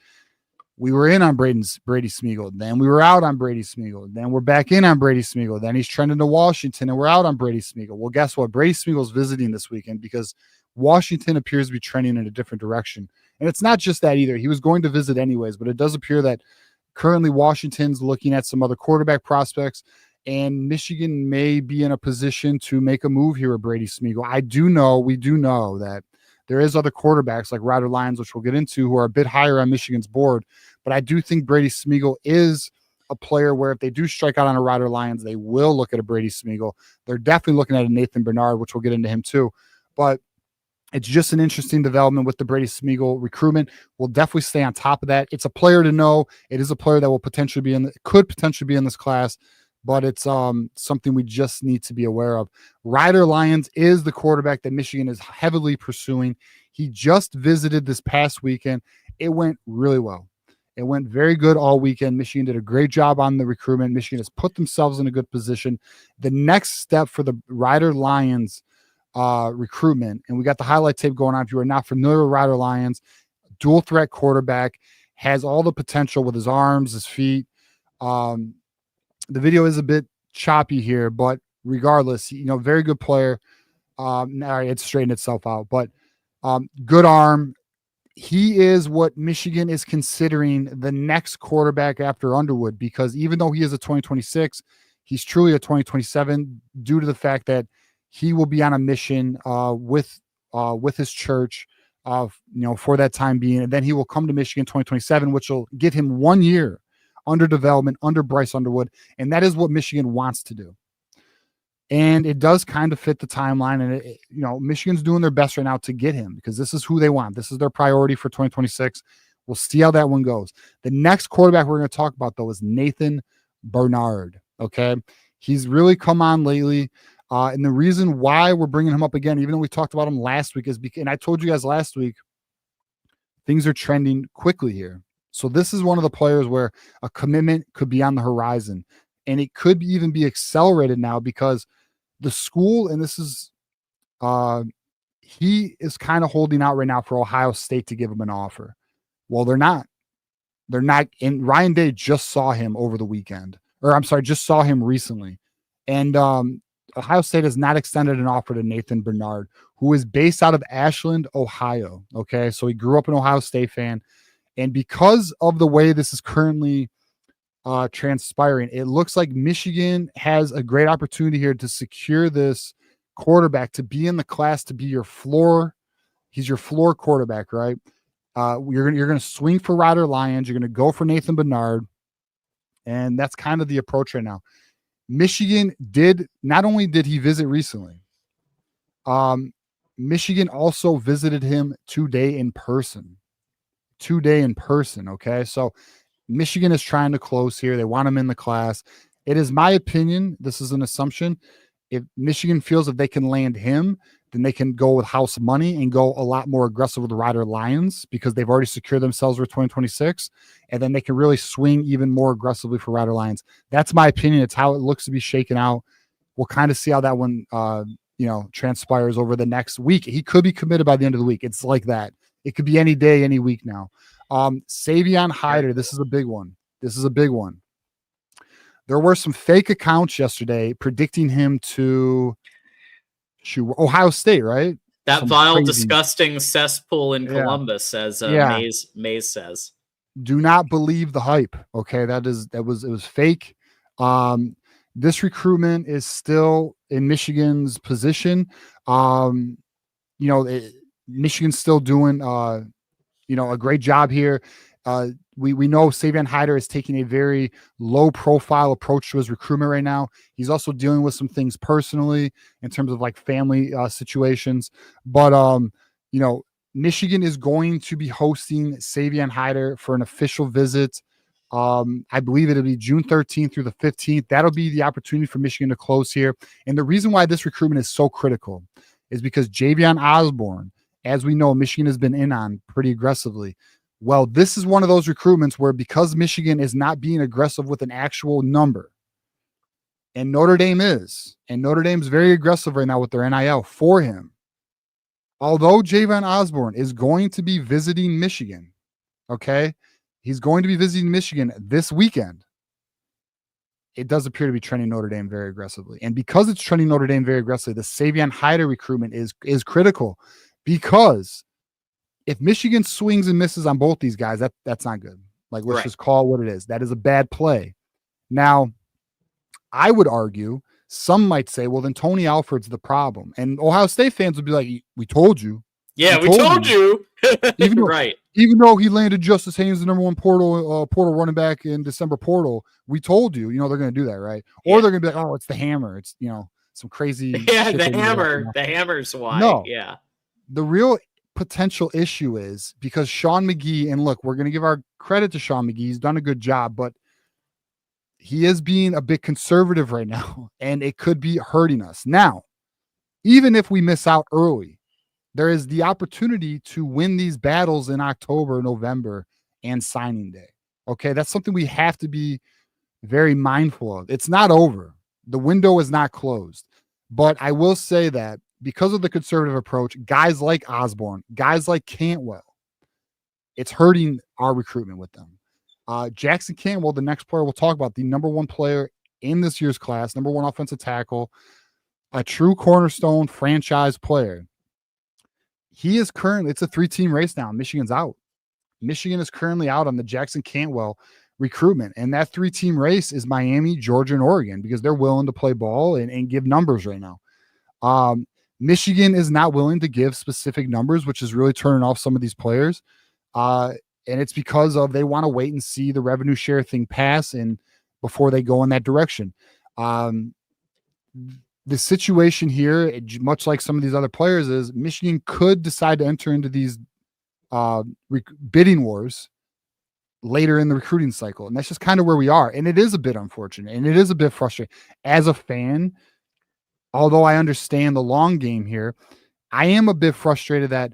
we were in on Brady Smeagol. Then we were out on Brady Smeagol. Then we're back in on Brady Smeagol. Then he's trending to Washington, and we're out on Brady Smeagol. Well, guess what? Brady Smeagol's visiting this weekend because Washington appears to be trending in a different direction. And it's not just that either. He was going to visit anyways, but it does appear that currently Washington's looking at some other quarterback prospects, and Michigan may be in a position to make a move here with Brady Smeagol. We do know that there is other quarterbacks like Ryder Lyons, which we'll get into, who are a bit higher on Michigan's board. But I do think Brady Smeagol is a player where if they do strike out on a Ryder Lyons, they will look at a Brady Smeagol. They're definitely looking at a Nathan Bernard, which we'll get into him too. But it's just an interesting development with the Brady Smeagol recruitment. We'll definitely stay on top of that. It's a player to know. It is a player that could potentially be in this class, but it's something we just need to be aware of. Ryder Lyons is the quarterback that Michigan is heavily pursuing. He just visited this past weekend. It went really well. It went very good all weekend. Michigan did a great job on the recruitment. Michigan has put themselves in a good position. The next step for the Ryder Lyons recruitment, and we got the highlight tape going on. If you are not familiar with Ryder Lyons, dual threat quarterback, has all the potential with his arms, his feet. The video is a bit choppy here, but regardless, you know, very good player. It straightened itself out, but good arm. He is what Michigan is considering the next quarterback after Underwood, because even though he is a 2026, he's truly a 2027 due to the fact that he will be on a mission with his church for that time being. And then he will come to Michigan 2027, which will give him 1 year under development under Bryce Underwood. And that is what Michigan wants to do. And it does kind of fit the timeline. And, Michigan's doing their best right now to get him because this is who they want. This is their priority for 2026. We'll see how that one goes. The next quarterback we're going to talk about, though, is Nathan Bernard. Okay. He's really come on lately. And the reason why we're bringing him up again, even though we talked about him last week, is because, and I told you guys last week, things are trending quickly here. So this is one of the players where a commitment could be on the horizon. And it could even be accelerated now because the school, and this is He is kind of holding out right now for Ohio State to give him an offer. Well, they're not. They're not. And Ryan Day just saw him over the weekend, or I'm sorry, just saw him recently. And Ohio State has not extended an offer to Nathan Bernard, who is based out of Ashland, Ohio. Okay. So he grew up an Ohio State fan. And because of the way this is currently transpiring, it looks like Michigan has a great opportunity here to secure this quarterback, to be in the class, to be your floor. He's your floor quarterback, right? You're gonna swing for Ryder Lyons. You're gonna go for Nathan Bernard, and that's kind of the approach right now. Michigan not only did he visit recently, Michigan also visited him today in person. Okay, so Michigan is trying to close here. They want him in the class. It is my opinion, this is an assumption, if Michigan feels that they can land him, then they can go with house money and go a lot more aggressive with the Ryder Lions, because they've already secured themselves for 2026. And then they can really swing even more aggressively for Ryder Lions. That's my opinion. It's how it looks to be shaken out. We'll kind of see how that one, transpires over the next week. He could be committed by the end of the week. It's like that. It could be any day, any week now. Savion Hyder, this is a big one. There were some fake accounts yesterday predicting him to Ohio State, right? That Some vile, crazy, disgusting cesspool in Columbus, as Mays says. Do not believe the hype. Okay, it was fake. This recruitment is still in Michigan's position. Michigan's still doing a great job here. We know Savion Hyder is taking a very low profile approach to his recruitment right now. He's also dealing with some things personally in terms of like family situations. But Michigan is going to be hosting Savion Hyder for an official visit. I believe it'll be June 13th through the 15th. That'll be the opportunity for Michigan to close here. And the reason why this recruitment is so critical is because Javion Osborne, as we know, Michigan has been in on pretty aggressively. Well, this is one of those recruitments where, because Michigan is not being aggressive with an actual number, and Notre Dame is, and Notre Dame's very aggressive right now with their NIL for him. Although Javion Osborne is going to be visiting Michigan, okay, he's going to be visiting Michigan this weekend. It does appear to be trending Notre Dame very aggressively. And because it's trending Notre Dame very aggressively, the Savion Hyder recruitment is critical, because if Michigan swings and misses on both these guys, that's not good. Like, let's just call it what it is. That is a bad play. Now, I would argue, some might say, well, then Tony Alford's the problem. And Ohio State fans would be like, we told you. Yeah, we told you. Even though he landed Justice Haynes, the number one portal running back in December portal, we told you, they're going to do that, right? Or they're going to be like, oh, it's the hammer. It's, some crazy. Yeah, the hammer. The hammer's why. No. Yeah. The real potential issue is because Sean McGee, and look, we're going to give our credit to Sean McGee. He's done a good job, but he is being a bit conservative right now, and it could be hurting us. Now, even if we miss out early, there is the opportunity to win these battles in October, November, and signing day. Okay, that's something we have to be very mindful of. It's not over. The window is not closed. But I will say that because of the conservative approach, guys like Osborne, guys like Cantwell, it's hurting our recruitment with them. Jackson Cantwell, the next player we'll talk about, the number one player in this year's class, number one offensive tackle, a true cornerstone franchise player. He is currently, it's a 3-team race now. Michigan's out. Michigan is currently out on the Jackson Cantwell recruitment. And that 3-team race is Miami, Georgia, and Oregon, because they're willing to play ball and give numbers right now. Michigan is not willing to give specific numbers, which is really turning off some of these players. And it's because of they want to wait and see the revenue share thing pass and before they go in that direction. The situation here, much like some of these other players, is Michigan could decide to enter into these bidding wars later in the recruiting cycle. And that's just kind of where we are. And it is a bit unfortunate, and it is a bit frustrating. As a fan, although I understand the long game here, I am a bit frustrated that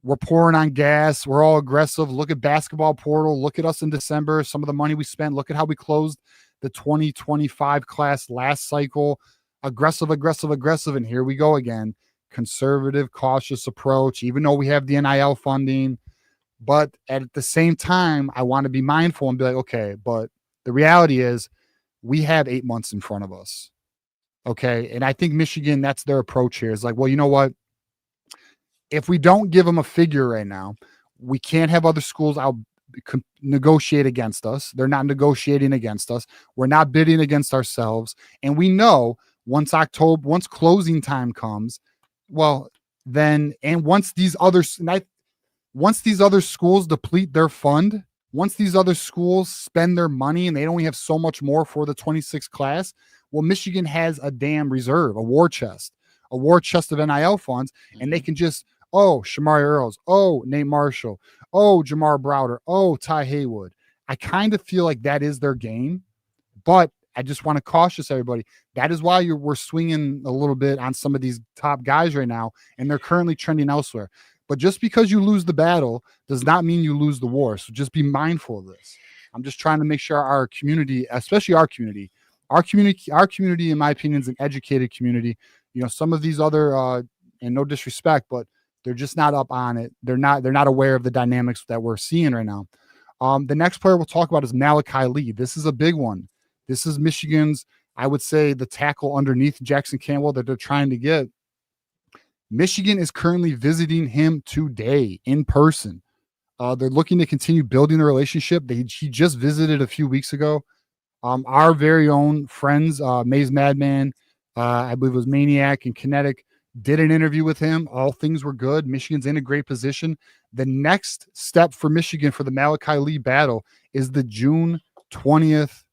we're pouring on gas. We're all aggressive. Look at basketball portal. Look at us in December. Some of the money we spent. Look at how we closed the 2025 class last cycle. Aggressive. And here we go again. conservative, cautious approach, even though we have the NIL funding. But at the same time, I want to be mindful and be like, okay, but the reality is we have 8 months in front of us. Okay. And I think Michigan, that's their approach here. Is like, well, you know what? If we don't give them a figure right now, we can't have other schools out negotiate against us. They're not negotiating against us. We're not bidding against ourselves. And we know once closing time comes, well, then, and once these other schools deplete their fund, once these other schools spend their money and they only have so much more for the 26 class, well, Michigan has a damn reserve, a war chest of NIL funds, and they can just, Shamari Earls, Nate Marshall, Jamar Browder, Ty Haywood. I kind of feel like that is their game, but I just want to caution everybody. That is why we're swinging a little bit on some of these top guys right now, and they're currently trending elsewhere. But just because you lose the battle does not mean you lose the war. So just be mindful of this. I'm just trying to make sure our community, especially our community, in my opinion, is an educated community. You know, some of these other, and no disrespect, but they're just not up on it. They're not aware of the dynamics that we're seeing right now. The next player we'll talk about is Malachi Lee. This is a big one. This is Michigan's, I would say, the tackle underneath Jackson Campbell that they're trying to get. Michigan is currently visiting him today in person. They're looking to continue building the relationship. He just visited a few weeks ago. Our very own friends, Maze Madman, I believe it was Maniac and Kinetic, did an interview with him. All things were good. Michigan's in a great position. The next step for Michigan for the Malachi Lee battle is the June 20th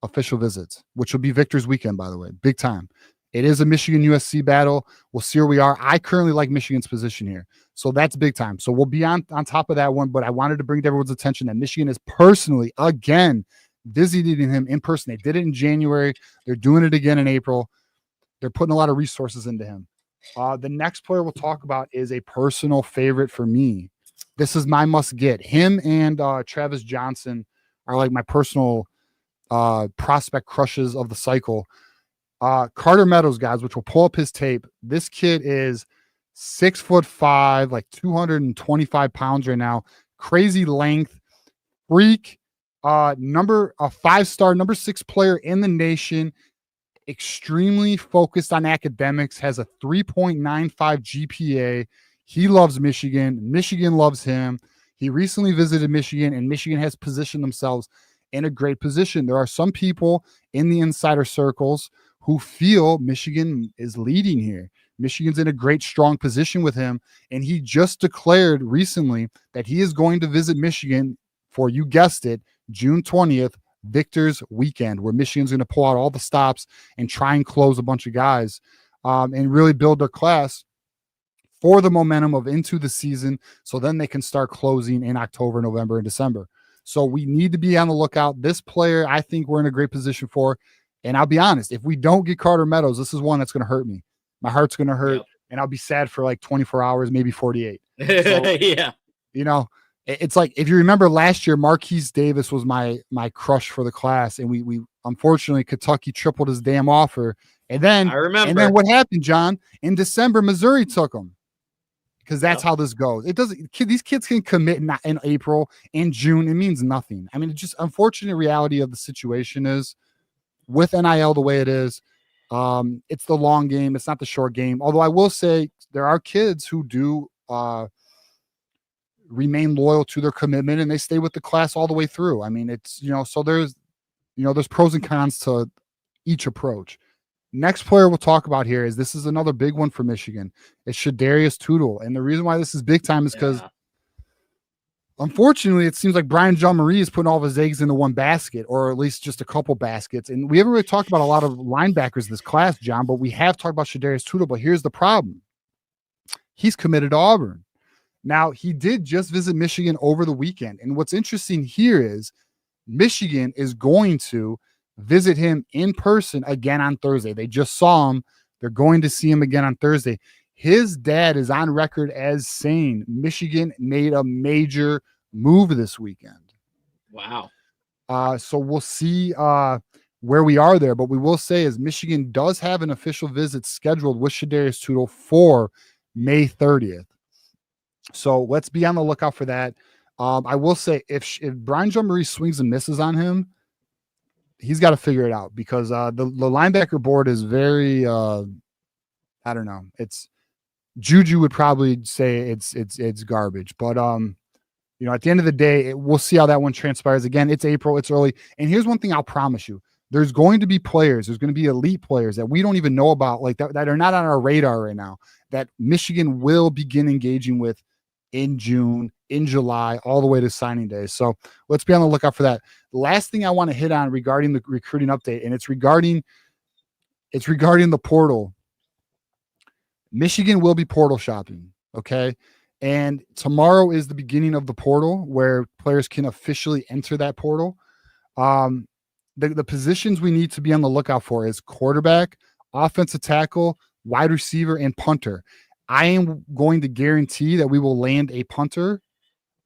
official visits, which will be Victor's weekend, by the way. Big time. It is a Michigan USC battle. We'll see where we are. I currently like Michigan's position here. So that's big time. So we'll be on top of that one, but I wanted to bring to everyone's attention that Michigan is personally, again, visiting him in person. They did it in January. They're doing it again in April. They're putting a lot of resources into him. The next player we'll talk about is a personal favorite for me. This is my must get. Him and Travis Johnson are like my personal prospect crushes of the cycle. Carter Meadows, guys, which will pull up his tape. This kid is 6'5", like 225 pounds right now. Crazy length, freak. A 5-star, number 6 player in the nation. Extremely focused on academics. Has a 3.95 GPA. He loves Michigan. Michigan loves him. He recently visited Michigan, and Michigan has positioned themselves in a great position. There are some people in the insider circles who feel Michigan is leading here. Michigan's in a great, strong position with him, and he just declared recently that he is going to visit Michigan for, you guessed it, June 20th, Victor's weekend, where Michigan's going to pull out all the stops and try and close a bunch of guys and really build their class for the momentum of into the season, so then they can start closing in October, November, and December. So we need to be on the lookout. This player, I think we're in a great position for. And I'll be honest, if we don't get Carter Meadows, this is one that's going to hurt me. My heart's going to hurt, and I'll be sad for like 24 hours, maybe 48. So, yeah. You know, it's like, if you remember last year, Marquise Davis was my crush for the class, and we unfortunately, Kentucky tripled his damn offer. And then I remember. And then what happened, John? In December, Missouri took him. Because that's how this goes. It doesn't. These kids can commit in April, in June. It means nothing. I mean, it's just unfortunate reality of the situation is with NIL the way it is. It's the long game. It's not the short game. Although I will say there are kids who do remain loyal to their commitment, and they stay with the class all the way through. I mean, it's, so there's pros and cons to each approach. Next player we'll talk about here this is another big one for Michigan. It's Shadarius Tootle. And the reason why this is big time is because unfortunately, it seems like Brian Jean-Marie is putting all of his eggs into one basket, or at least just a couple baskets. And we haven't really talked about a lot of linebackers in this class, John, but we have talked about Shadarius Tootle. But here's the problem. He's committed to Auburn. Now, he did just visit Michigan over the weekend. And what's interesting here is Michigan is going to visit him in person again on Thursday. They just saw him. They're going to see him again on Thursday. His dad is on record as saying Michigan made a major move this weekend. Wow. So we'll see where we are there. But we will say is Michigan does have an official visit scheduled with Shadarius Tootle for May 30th. So let's be on the lookout for that. I will say if Brian Jean-Marie swings and misses on him, he's got to figure it out because the linebacker board is very I don't know. It's Juju would probably say it's garbage, but you know, at the end of the day, we'll see how that one transpires. Again, it's April, it's early, and here's one thing I'll promise you: there's going to be players, there's going to be elite players that we don't even know about, like that are not on our radar right now, that Michigan will begin engaging with in June, in July, all the way to signing day. So let's be on the lookout for that. The last thing I want to hit on regarding the recruiting update, and it's regarding the portal. Michigan will be portal shopping, okay? And tomorrow is the beginning of the portal where players can officially enter that portal. The positions we need to be on the lookout for is quarterback, offensive tackle, wide receiver, and punter. I am going to guarantee that we will land a punter.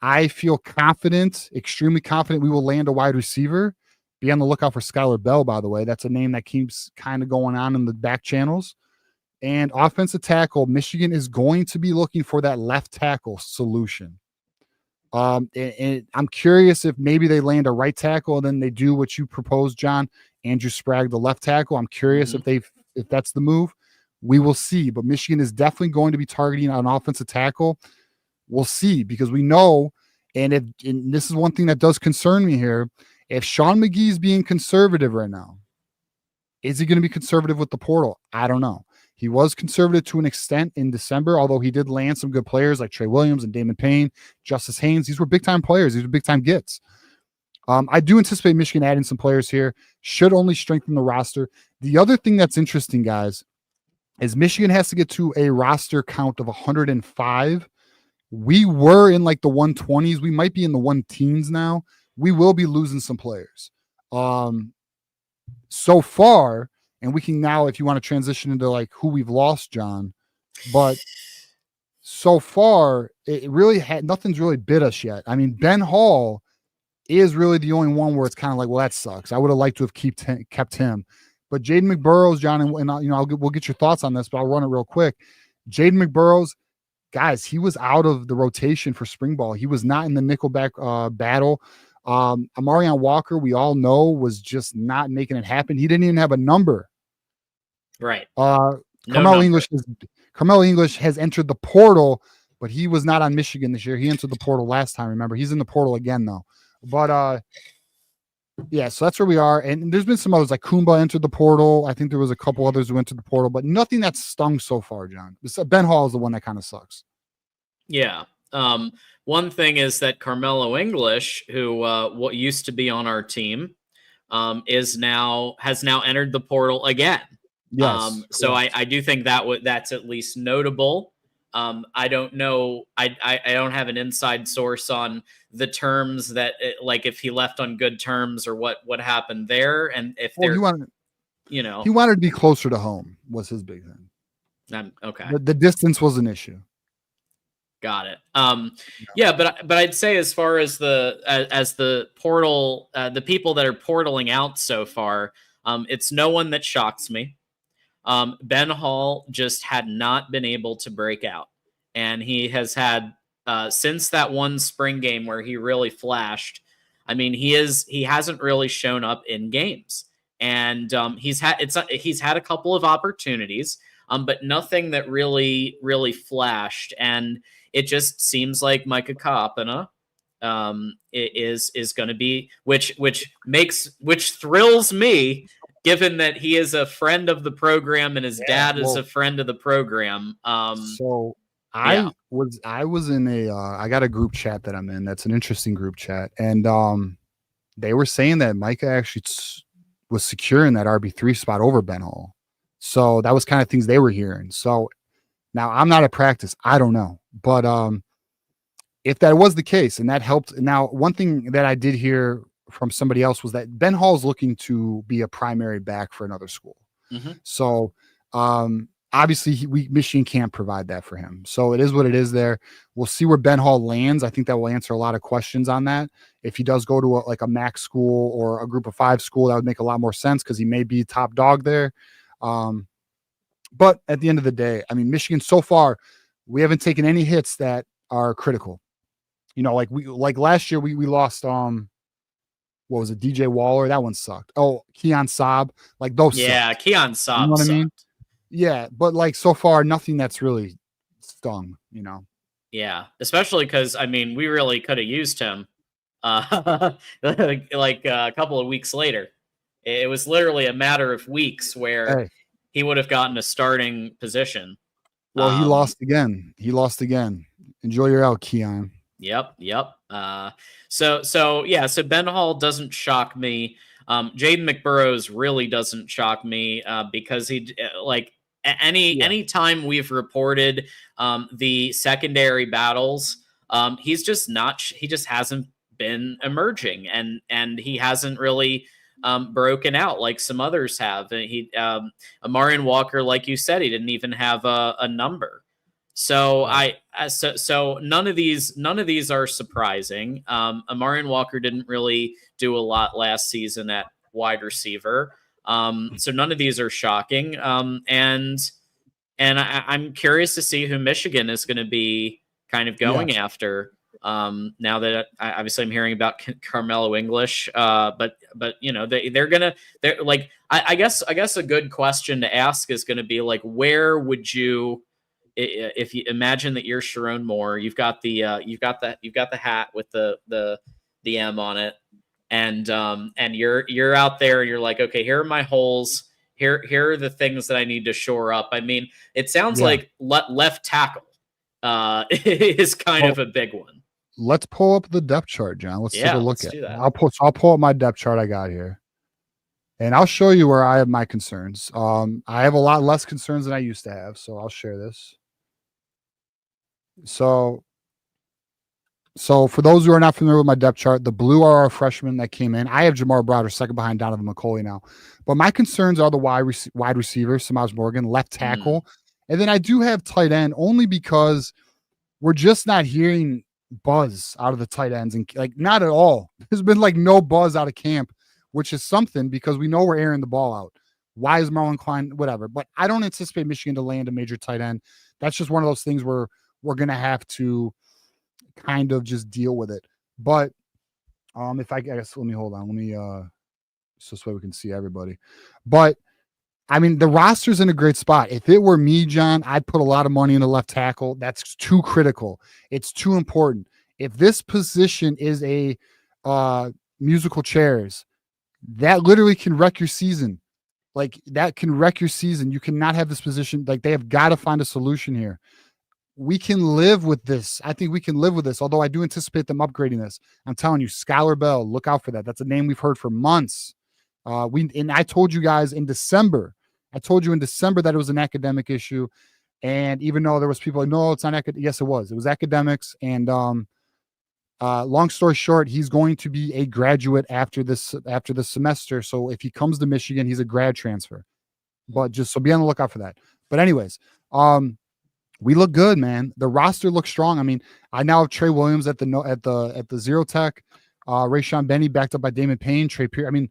I feel confident, extremely confident we will land a wide receiver. Be on the lookout for Skylar Bell, by the way. That's a name that keeps kind of going on in the back channels. And offensive tackle, Michigan is going to be looking for that left tackle solution. And I'm curious if maybe they land a right tackle and then they do what you proposed, John, Andrew Sprague, the left tackle. I'm curious if that's the move. We will see. But Michigan is definitely going to be targeting an offensive tackle. We'll see, because we know, and this is one thing that does concern me here, if Sean McGee's being conservative right now, is he going to be conservative with the portal? I don't know. He was conservative to an extent in December, although he did land some good players like Trey Williams and Damon Payne, Justice Haynes. These were big-time players. These were big-time gets. I do anticipate Michigan adding some players here. Should only strengthen the roster. The other thing that's interesting, guys, is Michigan has to get to a roster count of 105. We were in like the 120s. We might be in the 1-teens now. We will be losing some players. So far, and we can now, if you want to transition into like who we've lost, John, but so far, it really nothing's really bit us yet. I mean, Ben Hall is really the only one where it's kind of like, well, that sucks. I would have liked to have kept him. But Jaden McBurrows, John, and you know, we'll get your thoughts on this, but I'll run it real quick. Jaden McBurrows, guys, he was out of the rotation for spring ball. He was not in the nickelback battle. Amarion Walker, we all know, was just not making it happen. He didn't even have a number. Right. Carmelo English has entered the portal, but he was not on Michigan this year. He entered the portal last time. Remember, he's in the portal again though. But yeah, so that's where we are. And there's been some others, like Kumba entered the portal. I think there was a couple others who entered the portal, but nothing that's stung so far, John. Ben Hall is the one that kind of sucks. Yeah. One thing is that Carmelo English, who what used to be on our team, has now entered the portal again. Yes. So I do think that's at least notable. I don't know. I don't have an inside source on the terms that like if he left on good terms or what happened there, and if he wanted to be closer to home was his big thing. Okay. The distance was an issue. Got it. Yeah, but I'd say as far as the portal, the people that are portaling out so far, it's no one that shocks me. Ben Hall just had not been able to break out, and he has had since that one spring game where he really flashed. I mean, he hasn't really shown up in games, and he's had a couple of opportunities, but nothing that really flashed. And it just seems like Micah Kapana is going to be, which thrills me, given that he is a friend of the program and his dad is a friend of the program. So I was in I got a group chat that I'm in. That's an interesting group chat. And they were saying that Micah actually was securing that RB3 spot over Ben Hall. So that was kind of things they were hearing. So now I'm not at practice. I don't know. But if that was the case and that helped. Now, one thing that I did hear from somebody else was that Ben Hall's looking to be a primary back for another school. Mm-hmm. So obviously Michigan can't provide that for him. So it is what it is there. We'll see where Ben Hall lands. I think that will answer a lot of questions on that. If he does go to a MAC school or a group of 5 school, that would make a lot more sense because he may be top dog there. But at the end of the day, I mean, Michigan so far, we haven't taken any hits that are critical. Like last year we lost what was it, DJ Waller? That one sucked. Oh, Keon Saab. Like those sucked. Keon Saab. You know what sucked. I mean? Yeah, but like so far, nothing that's really stung, Yeah, especially because I mean, we really could have used him like a couple of weeks later. It was literally a matter of weeks where he would have gotten a starting position. Well, he lost again. Enjoy your out, Keon. Yep. So Ben Hall doesn't shock me. Jaden McBurrows really doesn't shock me because he any time we've reported the secondary battles, he just hasn't been emerging and he hasn't really broken out like some others have. Amarian Walker, like you said, he didn't even have a number. So so none of these are surprising. Amarian Walker didn't really do a lot last season at wide receiver. So none of these are shocking. And I'm curious to see who Michigan is going to be kind of going after. Now that obviously I'm hearing about Carmelo English, but they're like, I guess a good question to ask is going to be like, where would you, if you imagine that you're Sharon Moore, you've got the hat with the M on it, and you're out there and you're like, okay, here are my holes. Here are the things that I need to shore up. I mean, it sounds like left tackle is kind of a big one. Let's pull up the depth chart, John. Let's take a look at it. I'll pull up my depth chart I got here. And I'll show you where I have my concerns. I have a lot less concerns than I used to have, so I'll share this. So for those who are not familiar with my depth chart, the blue are our freshmen that came in. I have Jamar Browder second behind Donovan McCulley now. But my concerns are the wide receiver, Samaj Morgan, left tackle. And then I do have tight end only because we're just not hearing buzz out of the tight ends. And like, not at all. There's been like no buzz out of camp, which is something because we know we're airing the ball out. Why is Marlon Klein? Whatever. But I don't anticipate Michigan to land a major tight end. That's just one of those things where we're going to have to kind of just deal with it. But if I guess, let me hold on. Let me so this way we can see everybody. But I mean, the roster's in a great spot. If it were me, John, I'd put a lot of money in the left tackle. That's too critical. It's too important. If this position is a musical chairs, that literally can wreck your season. Like that can wreck your season. You cannot have this position. Like they have got to find a solution here. We can live with this. I think we can live with this, although I do anticipate them upgrading this. I'm telling you, Skylar Bell, look out for that. That's a name we've heard for months. I told you guys in December, that it was an academic issue. And even though there was people like, no, it's not academic. Yes, it was. It was academics. And long story short, he's going to be a graduate after this semester. So if he comes to Michigan, he's a grad transfer. But just so be on the lookout for that. But anyways, we look good, man. The roster looks strong. I mean, I now have Trey Williams at the zero tech, Rayshawn Benny backed up by Damon Payne, Trey Pierce. I mean,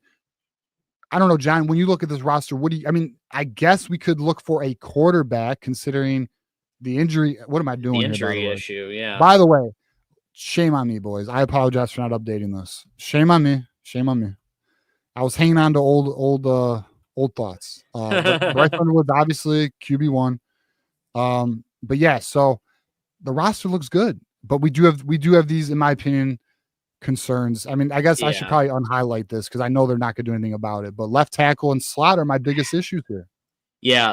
I don't know, John, when you look at this roster, I guess we could look for a quarterback considering the injury. What am I doing? The injury issue. Yeah. By the way, shame on me, boys. I apologize for not updating this. Shame on me. I was hanging on to old thoughts. But Bryce Underwood's obviously QB1. But yeah, so the roster looks good, but we do have these, in my opinion, concerns. I mean, I guess I should probably unhighlight this because I know they're not going to do anything about it, but left tackle and slot are my biggest issues here.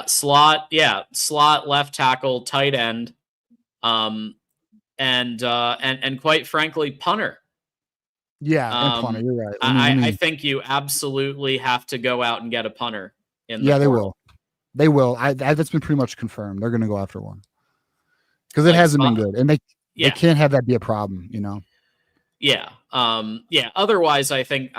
Slot, left tackle, tight end, and quite frankly, punter. And punter, you're right. I think you absolutely have to go out and get a punter in the portal. They will. That's been pretty much confirmed. They're going to go after one because it hasn't been good, and they can't have that be a problem. Yeah. Yeah. Otherwise, I think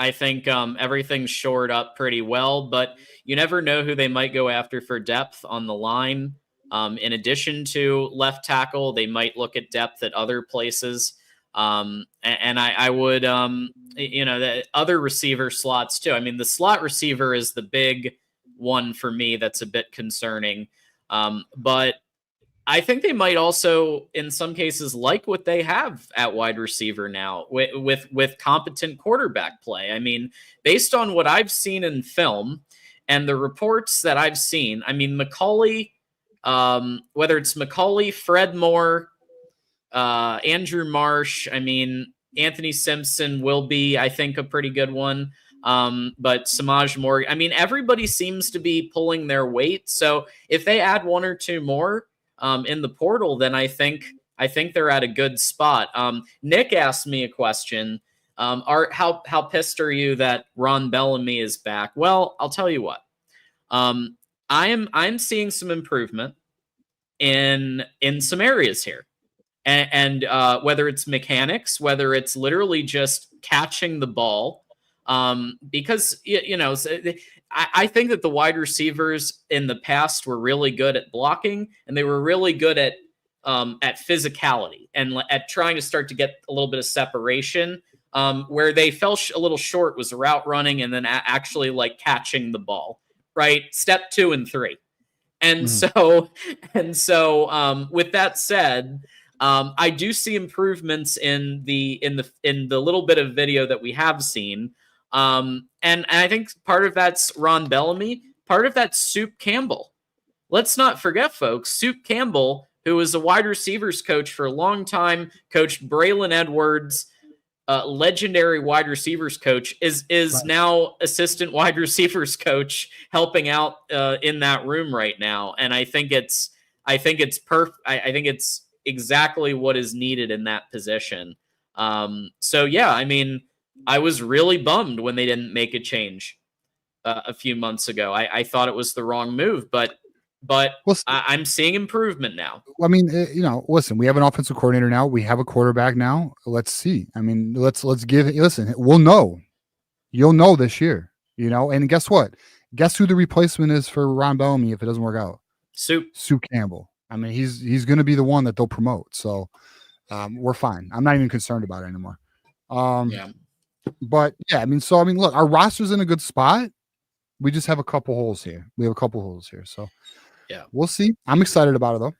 everything's shored up pretty well, but you never know who they might go after for depth on the line. In addition to left tackle, they might look at depth at other places. And I would, the other receiver slots too. I mean, the slot receiver is the big one for me that's a bit concerning. But I think they might also, in some cases, like what they have at wide receiver now with competent quarterback play. I mean, based on what I've seen in film and the reports that I've seen, I mean, McCauley, whether it's McCauley, Fred Moore, Andrew Marsh, I mean, Anthony Simpson will be, I think, a pretty good one. But Samaj Morgan, I mean, everybody seems to be pulling their weight. So if they add one or two more, in the portal, then I think they're at a good spot. Nick asked me a question. How pissed are you that Ron Bellamy is back? Well, I'll tell you what. I'm seeing some improvement in some areas here, and whether it's mechanics, whether it's literally just catching the ball, because I think that the wide receivers in the past were really good at blocking, and they were really good at physicality and at trying to start to get a little bit of separation. Where they fell a little short was route running and then actually like catching the ball, right? Step 2 and 3. And so with that said, I do see improvements in the little bit of video that we have seen. And I think part of that's Ron Bellamy. Part of that's Soup Campbell. Let's not forget, folks, Soup Campbell, who was a wide receivers coach for a long time, coached Braylon Edwards, legendary wide receivers coach, is right now assistant wide receivers coach, helping out in that room right now. And I think it's perfect. I think it's exactly what is needed in that position. So yeah, I mean, I was really bummed when they didn't make a change a few months ago. I thought it was the wrong move, but I'm seeing improvement now. I mean, listen, we have an offensive coordinator now. We have a quarterback now. Let's see. I mean, let's give it. Listen, we'll know. You'll know this year, and guess what? Guess who the replacement is for Ron Bellamy if it doesn't work out? Soup Campbell. I mean, he's going to be the one that they'll promote. So we're fine. I'm not even concerned about it anymore. Yeah. But yeah, I mean, look, our roster's in a good spot. We just have a couple holes here. So yeah, we'll see. I'm excited about it though.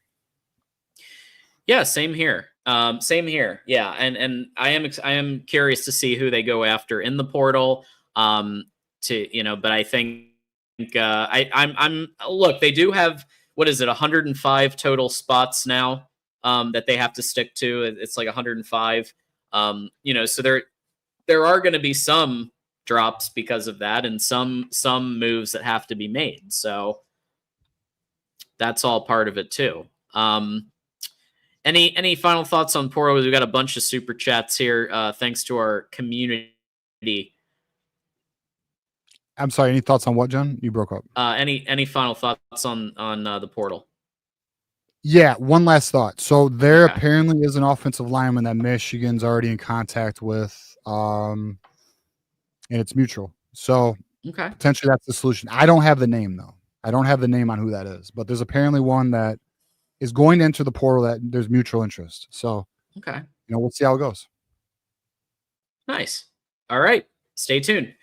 Yeah, same here. Yeah, and I am curious to see who they go after in the portal. But I think I'm look. They do have, what is it, 105 total spots now that they have to stick to. It's like 105. So there are going to be some drops because of that, and some moves that have to be made. So that's all part of it too. Any final thoughts on portal? We've got a bunch of super chats here. Thanks to our community. I'm sorry. Any thoughts on what, John? You broke up. Any final thoughts on the portal? Yeah, one last thought. So there apparently is an offensive lineman that Michigan's already in contact with, and it's mutual. So potentially that's the solution. I don't have the name though. I don't have the name on who that is, but there's apparently one that is going to enter the portal that there's mutual interest. So we'll see how it goes. Nice. All right, stay tuned.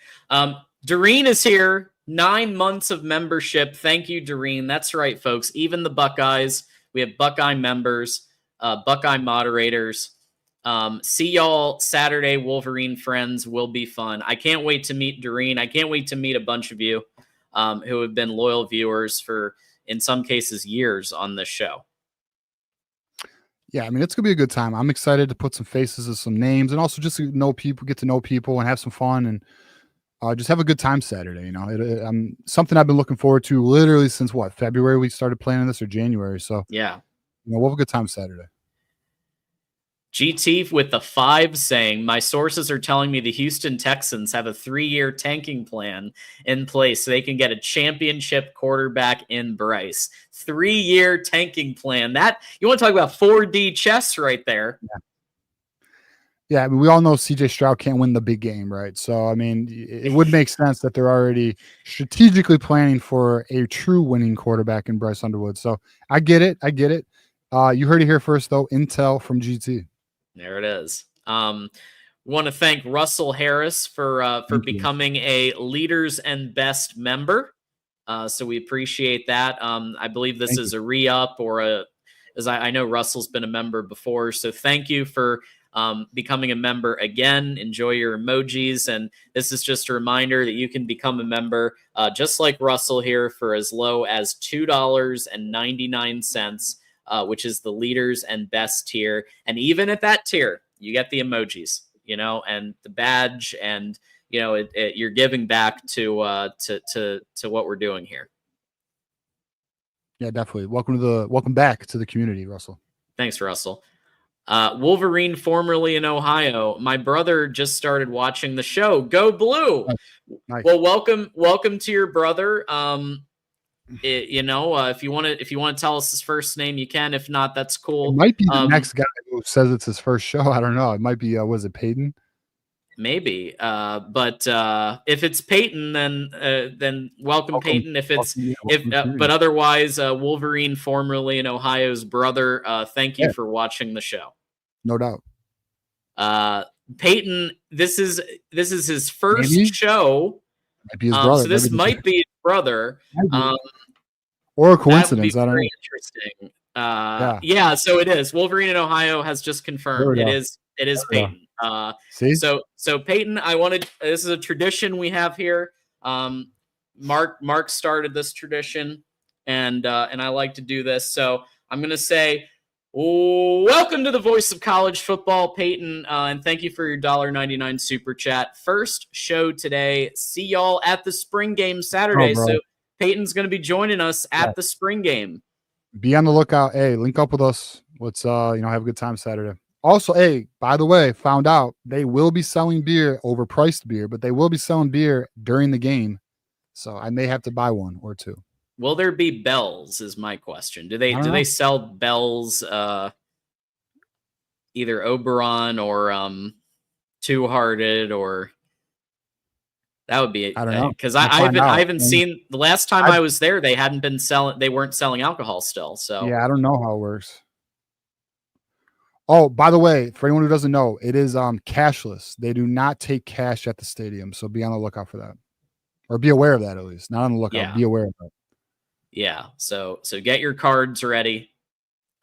Doreen is here. 9 months of membership. Thank you, Doreen. That's right, folks. Even the Buckeyes. We have Buckeye members, Buckeye moderators. See y'all Saturday, Wolverine friends. Will be fun. I can't wait to meet Doreen. I can't wait to meet a bunch of you who have been loyal viewers for, in some cases, years on this show. Yeah, I mean, it's going to be a good time. I'm excited to put some faces to some names and also just to know people, get to know people and have some fun and just have a good time Saturday. Something I've been looking forward to literally since February we started planning this, or January. So yeah, we'll have a good time Saturday. GT with the 5 saying, my sources are telling me the Houston Texans have a 3-year tanking plan in place so they can get a championship quarterback in Bryce. 3-year tanking plan. That, you want to talk about 4D chess right there. Yeah, I mean, we all know CJ Stroud can't win the big game, right? So, I mean, it would make sense that they're already strategically planning for a true winning quarterback in Bryce Underwood. So, I get it. You heard it here first, though. Intel from GT. There it is. Want to thank Russell Harris for Thank you. becoming a Leaders and Best member. So we appreciate that. I believe this is a re-up as I know Russell's been a member before. So thank you for becoming a member again. Enjoy your emojis. And this is just a reminder that you can become a member just like Russell here for as low as $2.99, which is the Leaders and Best tier. And even at that tier, you get the emojis, and the badge, and you're giving back to what we're doing here. Yeah, definitely. Welcome back to the community, Russell. Thanks, Russell. Wolverine, formerly in Ohio. My brother just started watching the show. Go Blue! Nice. Well, welcome to your brother. If you want to tell us his first name, you can. If not, that's cool. It might be the next guy who says it's his first show. I don't know. It might be. Was it Peyton? Maybe. But if it's Peyton, then welcome Peyton. If it's but otherwise, Wolverine, formerly in Ohio's brother. Thank you for watching the show. No doubt. Peyton, this is his first show. Might be his brother. So this might be his brother. Or a coincidence. I don't know. Interesting. Yeah. So it is. Wolverine in Ohio has just confirmed it is Peyton. See? So Peyton, this is a tradition we have here. Mark started this tradition, and I like to do this. So I'm gonna say, welcome to the voice of college football, Peyton, and thank you for your $1.99 super chat. First show today. See y'all at the spring game Saturday. So Peyton's gonna be joining us at the spring game. Be on the lookout. Hey, link up with us. Let's have a good time Saturday. Also, hey, by the way, found out they will be selling beer, overpriced beer, but they will be selling beer during the game. So I may have to buy one or two. Will there be bells is my question. Do they sell bells, either Oberon or Two Hearted, or that would be, I don't know. Because I haven't seen, the last time I was there, they weren't selling alcohol still. So yeah, I don't know how it works. Oh, by the way, for anyone who doesn't know, it is cashless. They do not take cash at the stadium, so be on the lookout for that, or be aware of that at least. Not on the lookout, yeah. Be aware of that. Yeah, so get your cards ready.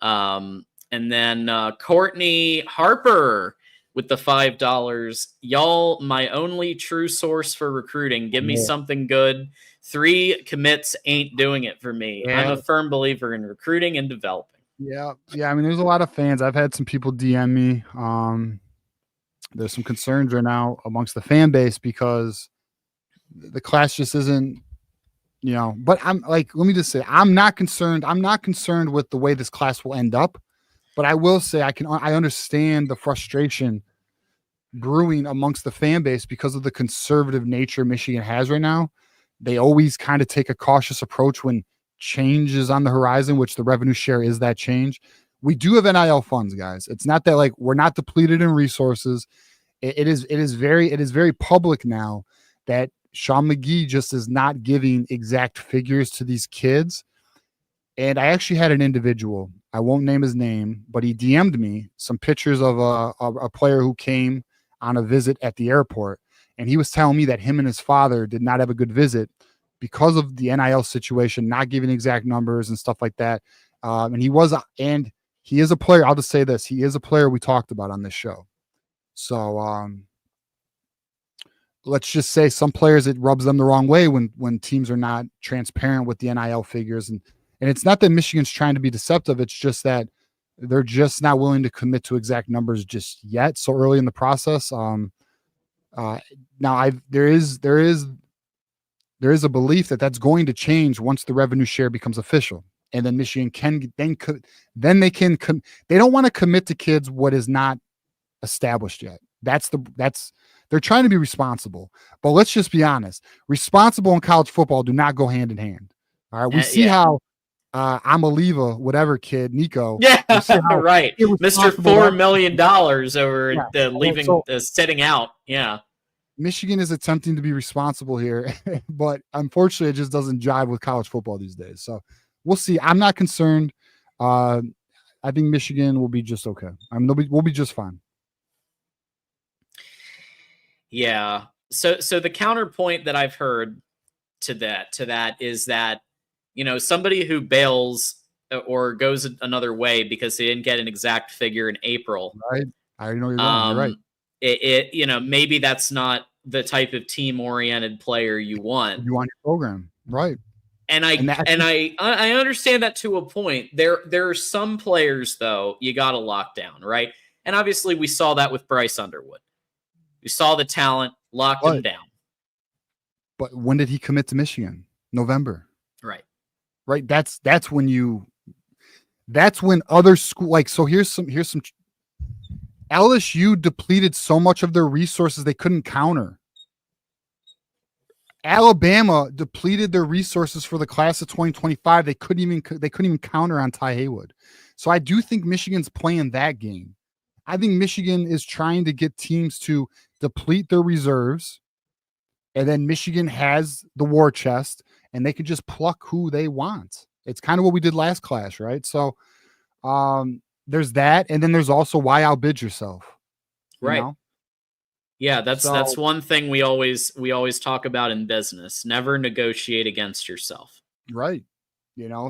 And then Courtney Harper with the $5. Y'all, my only true source for recruiting. Give me something good. 3 commits ain't doing it for me. Yeah. I'm a firm believer in recruiting and developing. Yeah. I mean, there's a lot of fans. I've had some people DM me. There's some concerns right now amongst the fan base because the class just isn't, But I'm like, let me just say, I'm not concerned. I'm not concerned with the way this class will end up. But I will say I understand the frustration brewing amongst the fan base because of the conservative nature Michigan has right now. They always kind of take a cautious approach when change is on the horizon, which the revenue share is that change. We do have NIL funds, guys. It's not that like we're not depleted in resources. It is very public now that Sean McGee just is not giving exact figures to these kids. And I actually had an individual, I won't name his name, but he DM'd me some pictures of a player who came on a visit at the airport. And he was telling me that him and his father did not have a good visit because of the NIL situation, not giving exact numbers and stuff like that. And he is a player. I'll just say this. He is a player we talked about on this show. So let's just say some players, it rubs them the wrong way when teams are not transparent with the NIL figures. And it's not that Michigan's trying to be deceptive. It's just that they're just not willing to commit to exact numbers just yet. So early in the process. Now there is a belief that that's going to change once the revenue share becomes official. And then Michigan they don't want to commit to kids what is not established yet. They're trying to be responsible, but let's just be honest. Responsible and college football do not go hand in hand. All right. We see how Amaliva, whatever kid, Nico. Yeah, You see how right. Mr. irresponsible $4 that- million over Yeah. leaving, So sitting out. Yeah. Michigan is attempting to be responsible here, but unfortunately, it just doesn't jive with college football these days. So we'll see. I'm not concerned. I think Michigan will be just okay. I mean, we'll be just fine. Yeah. So the counterpoint that I've heard to that is that, somebody who bails or goes another way because they didn't get an exact figure in April. Right. I already know you're going. You're right. Maybe that's not the type of team-oriented player you want. You want your program, right? And I understand that to a point. There are some players though you got to lock down, right? And obviously we saw that with Bryce Underwood. We saw the talent, locked him down. But when did he commit to Michigan? November. Right. Right. That's when other school so here's some LSU depleted so much of their resources they couldn't counter. Alabama depleted their resources for the class of 2025. They couldn't even counter on Ty Haywood. So I do think Michigan's playing that game. I think Michigan is trying to get teams to deplete their reserves, and then Michigan has the war chest, and they can just pluck who they want. It's kind of what we did last class, right? So there's that, and then there's also why outbid yourself, right? Know? Yeah, that's one thing we always talk about in business. Never negotiate against yourself. Right.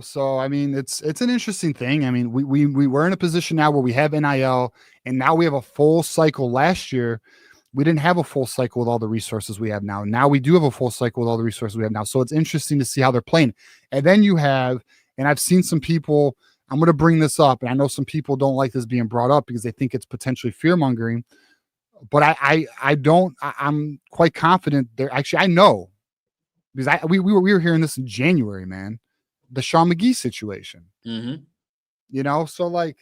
So I mean, it's an interesting thing. I mean, we're in a position now where we have NIL, and now we have a full cycle. Last year, we didn't have a full cycle with all the resources we have now. Now we do have a full cycle with all the resources we have now. So it's interesting to see how they're playing. And then you have, and I've seen some people, I'm going to bring this up, and I know some people don't like this being brought up because they think it's potentially fear mongering. But I'm quite confident there. Actually, I know because we were hearing this in January, man. The Sean McGee situation. Mm-hmm. So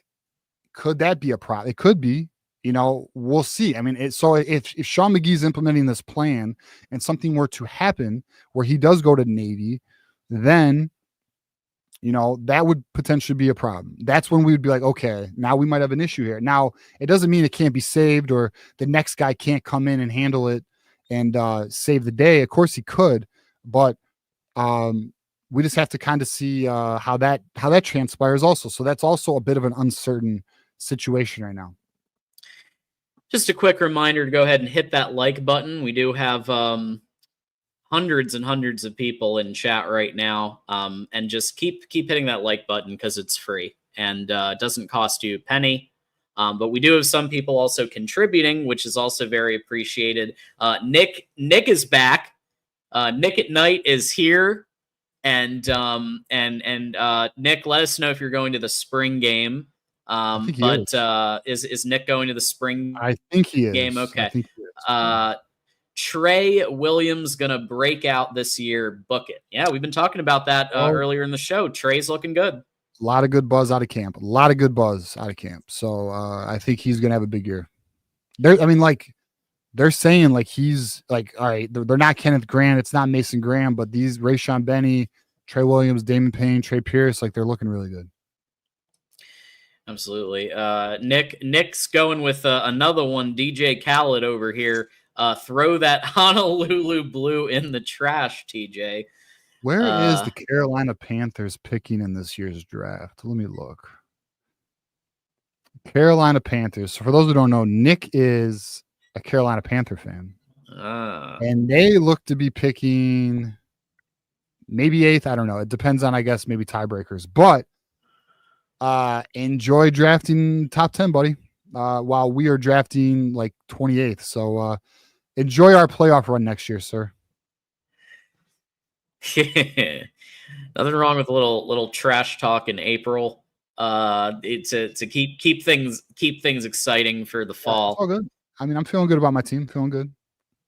could that be a problem? It could be. We'll see. I mean, if Sean McGee's implementing this plan and something were to happen where he does go to Navy, then that would potentially be a problem. That's when we would be like, okay, now we might have an issue here. Now, it doesn't mean it can't be saved or the next guy can't come in and handle it and save the day. Of course he could, but we just have to kind of see how that transpires also. So that's also a bit of an uncertain situation right now. Just a quick reminder to go ahead and hit that like button. We do have hundreds and hundreds of people in chat right now, and just keep hitting that like button because it's free and it doesn't cost you a penny. But we do have some people also contributing, which is also very appreciated. Nick is back. Nick at Night is here, and Nick, let us know if you're going to the spring game. Is Nick going to the spring? I think he is. Game? Okay. I think he is. Trey Williams gonna break out this year. Book it. Yeah, we've been talking about that earlier in the show. Trey's looking good. A lot of good buzz out of camp. So I think he's gonna have a big year. They're saying he's all right. They're not Kenneth Grant. It's not Mason Graham, but these Rayshon Benny, Trey Williams, Damon Payne, Trey Pierce, they're looking really good. Absolutely. Nick's going with another one. DJ Khaled over here. Throw that Honolulu blue in the trash, TJ. Where is the Carolina Panthers picking in this year's draft? Let me look. Carolina Panthers. So for those who don't know, Nick is a Carolina Panther fan. And they look to be picking maybe 8th. I don't know. It depends on, I guess, maybe tiebreakers. But enjoy drafting top 10, buddy. While we are drafting 28th. So enjoy our playoff run next year, sir. Nothing wrong with a little trash talk in April. It's to keep things exciting for the fall. It's all good. I mean, I'm feeling good about my team. Feeling good.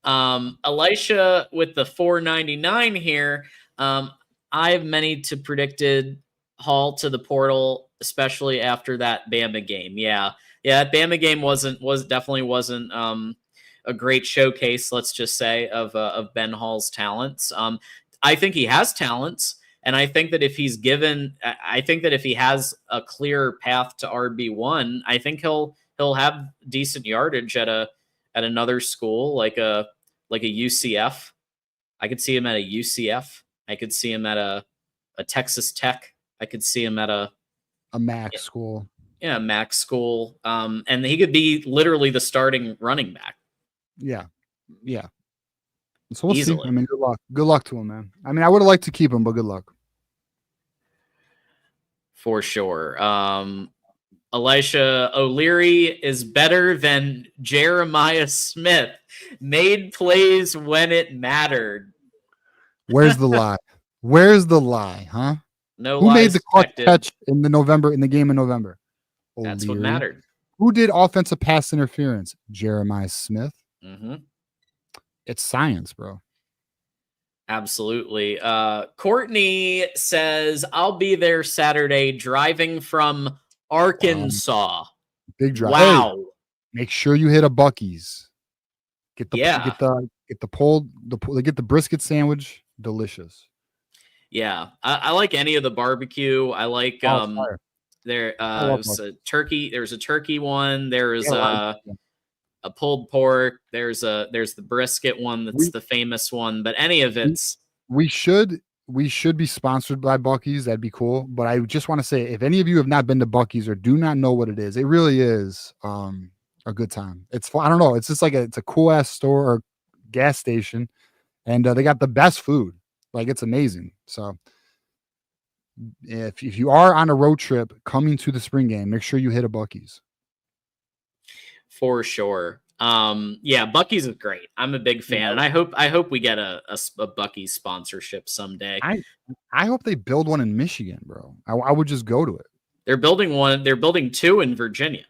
Elisha with the 499 here. I have many to predicted Hall to the portal, especially after that Bama game. Yeah, that Bama game definitely wasn't a great showcase, let's just say, of Ben Hall's talents. I think he has talents. And I think that if he's given, I think that if he has a clear path to RB1, I think he'll have decent yardage at another school like a UCF. I could see him at a UCF. I could see him at a Texas Tech. I could see him at a MAC school. Yeah, MAC school. And he could be literally the starting running back. Yeah. So we'll Easily. see. I mean, good luck. Good luck to him, man. I mean, I would have liked to keep him, but good luck. For sure. Elisha O'Leary is better than Jeremiah Smith. Made plays when it mattered. Where's the lie? Where's the lie, huh? No Who lies made the clutch detected. catch in the game in November? That's what O'Leary. mattered. Who did offensive pass interference? Jeremiah Smith. Mm-hmm. It's science, bro. Absolutely. Courtney says, I'll be there Saturday driving from Arkansas. Big drive. Wow. Hey, make sure you hit a Buc-ee's. Get the brisket sandwich. Delicious. Yeah. I like any of the barbecue. I like there was a turkey. There's a turkey one. There's a pulled pork. There's the brisket one that's the famous one, but any of it's we should be sponsored by Buc-ee's. That'd be cool. But I just want to say, if any of you have not been to Buc-ee's or do not know what it is, it really is a good time. It's fun. I don't know. It's just like it's a cool ass store or gas station, and they got the best food. Like, it's amazing. So if you are on a road trip coming to the spring game, make sure you hit a Buc-ee's. For sure. Yeah, Buc-ee's is great. I'm a big fan, and I hope we get a Buc-ee's sponsorship someday. I hope they build one in Michigan, bro. I would just go to it. They're building one. They're building two in Virginia.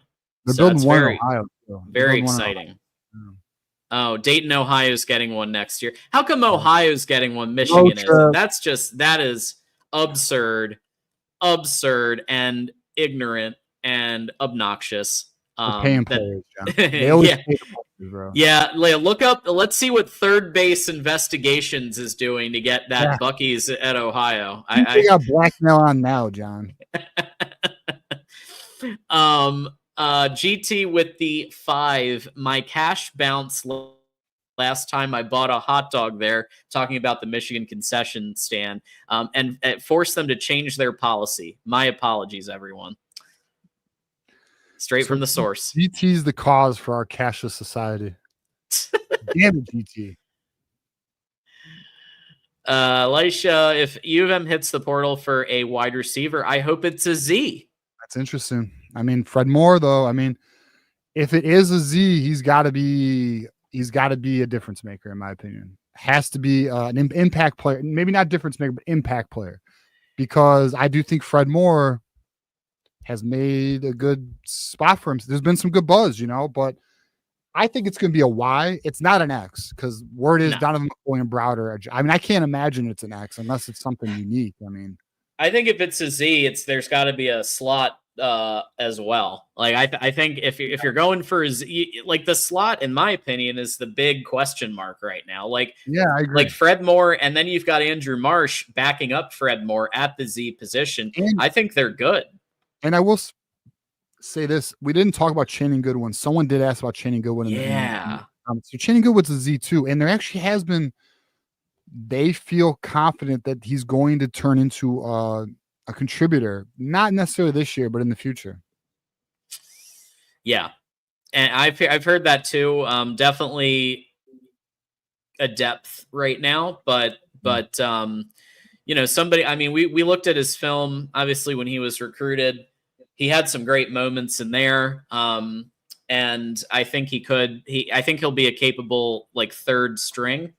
They're building one in Ohio. Very exciting. Oh, Dayton, Ohio is getting one next year. How come Ohio's getting one? Michigan isn't? That is absurd, and ignorant and obnoxious. Paying players, John. They always pay the players, bro. Yeah, look up. Let's see what Third Base Investigations is doing to get that Buc-ee's at Ohio. I got blackmail on now, John. GT with the 5. My cash bounce last time I bought a hot dog there, talking about the Michigan concession stand, and it forced them to change their policy. My apologies, everyone. Straight from the source. GT's the cause for our cashless society. Damn it, GT. Elisha, if U of M hits the portal for a wide receiver, I hope it's a Z. That's interesting. I mean, Fred Moore, though. I mean, if it is a Z, he's got to be a difference maker, in my opinion. Has to be an impact player, maybe not difference maker, but impact player, because I do think Fred Moore has made a good spot for him. There's been some good buzz, but I think it's going to be a Y. It's not an X, because word is Donovan McCoy and Browder. I mean, I can't imagine it's an X unless it's something unique. I mean, I think if it's a Z, there's got to be a slot as well. Like I think if you're going for a Z, like the slot, in my opinion, is the big question mark right now. Like, yeah, I agree. Like Fred Moore, and then you've got Andrew Marsh backing up Fred Moore at the Z position. And I think they're good. And I will say this: we didn't talk about Channing Goodwin. Someone did ask about Channing Goodwin. So Channing Goodwin's a Z2, and there actually has been. They feel confident that he's going to turn into a contributor, not necessarily this year, but in the future. Yeah, and I've heard that too. Definitely a depth right now, but somebody. I mean, we looked at his film. Obviously, when he was recruited, he had some great moments in there. And I think I think he'll be a capable third string.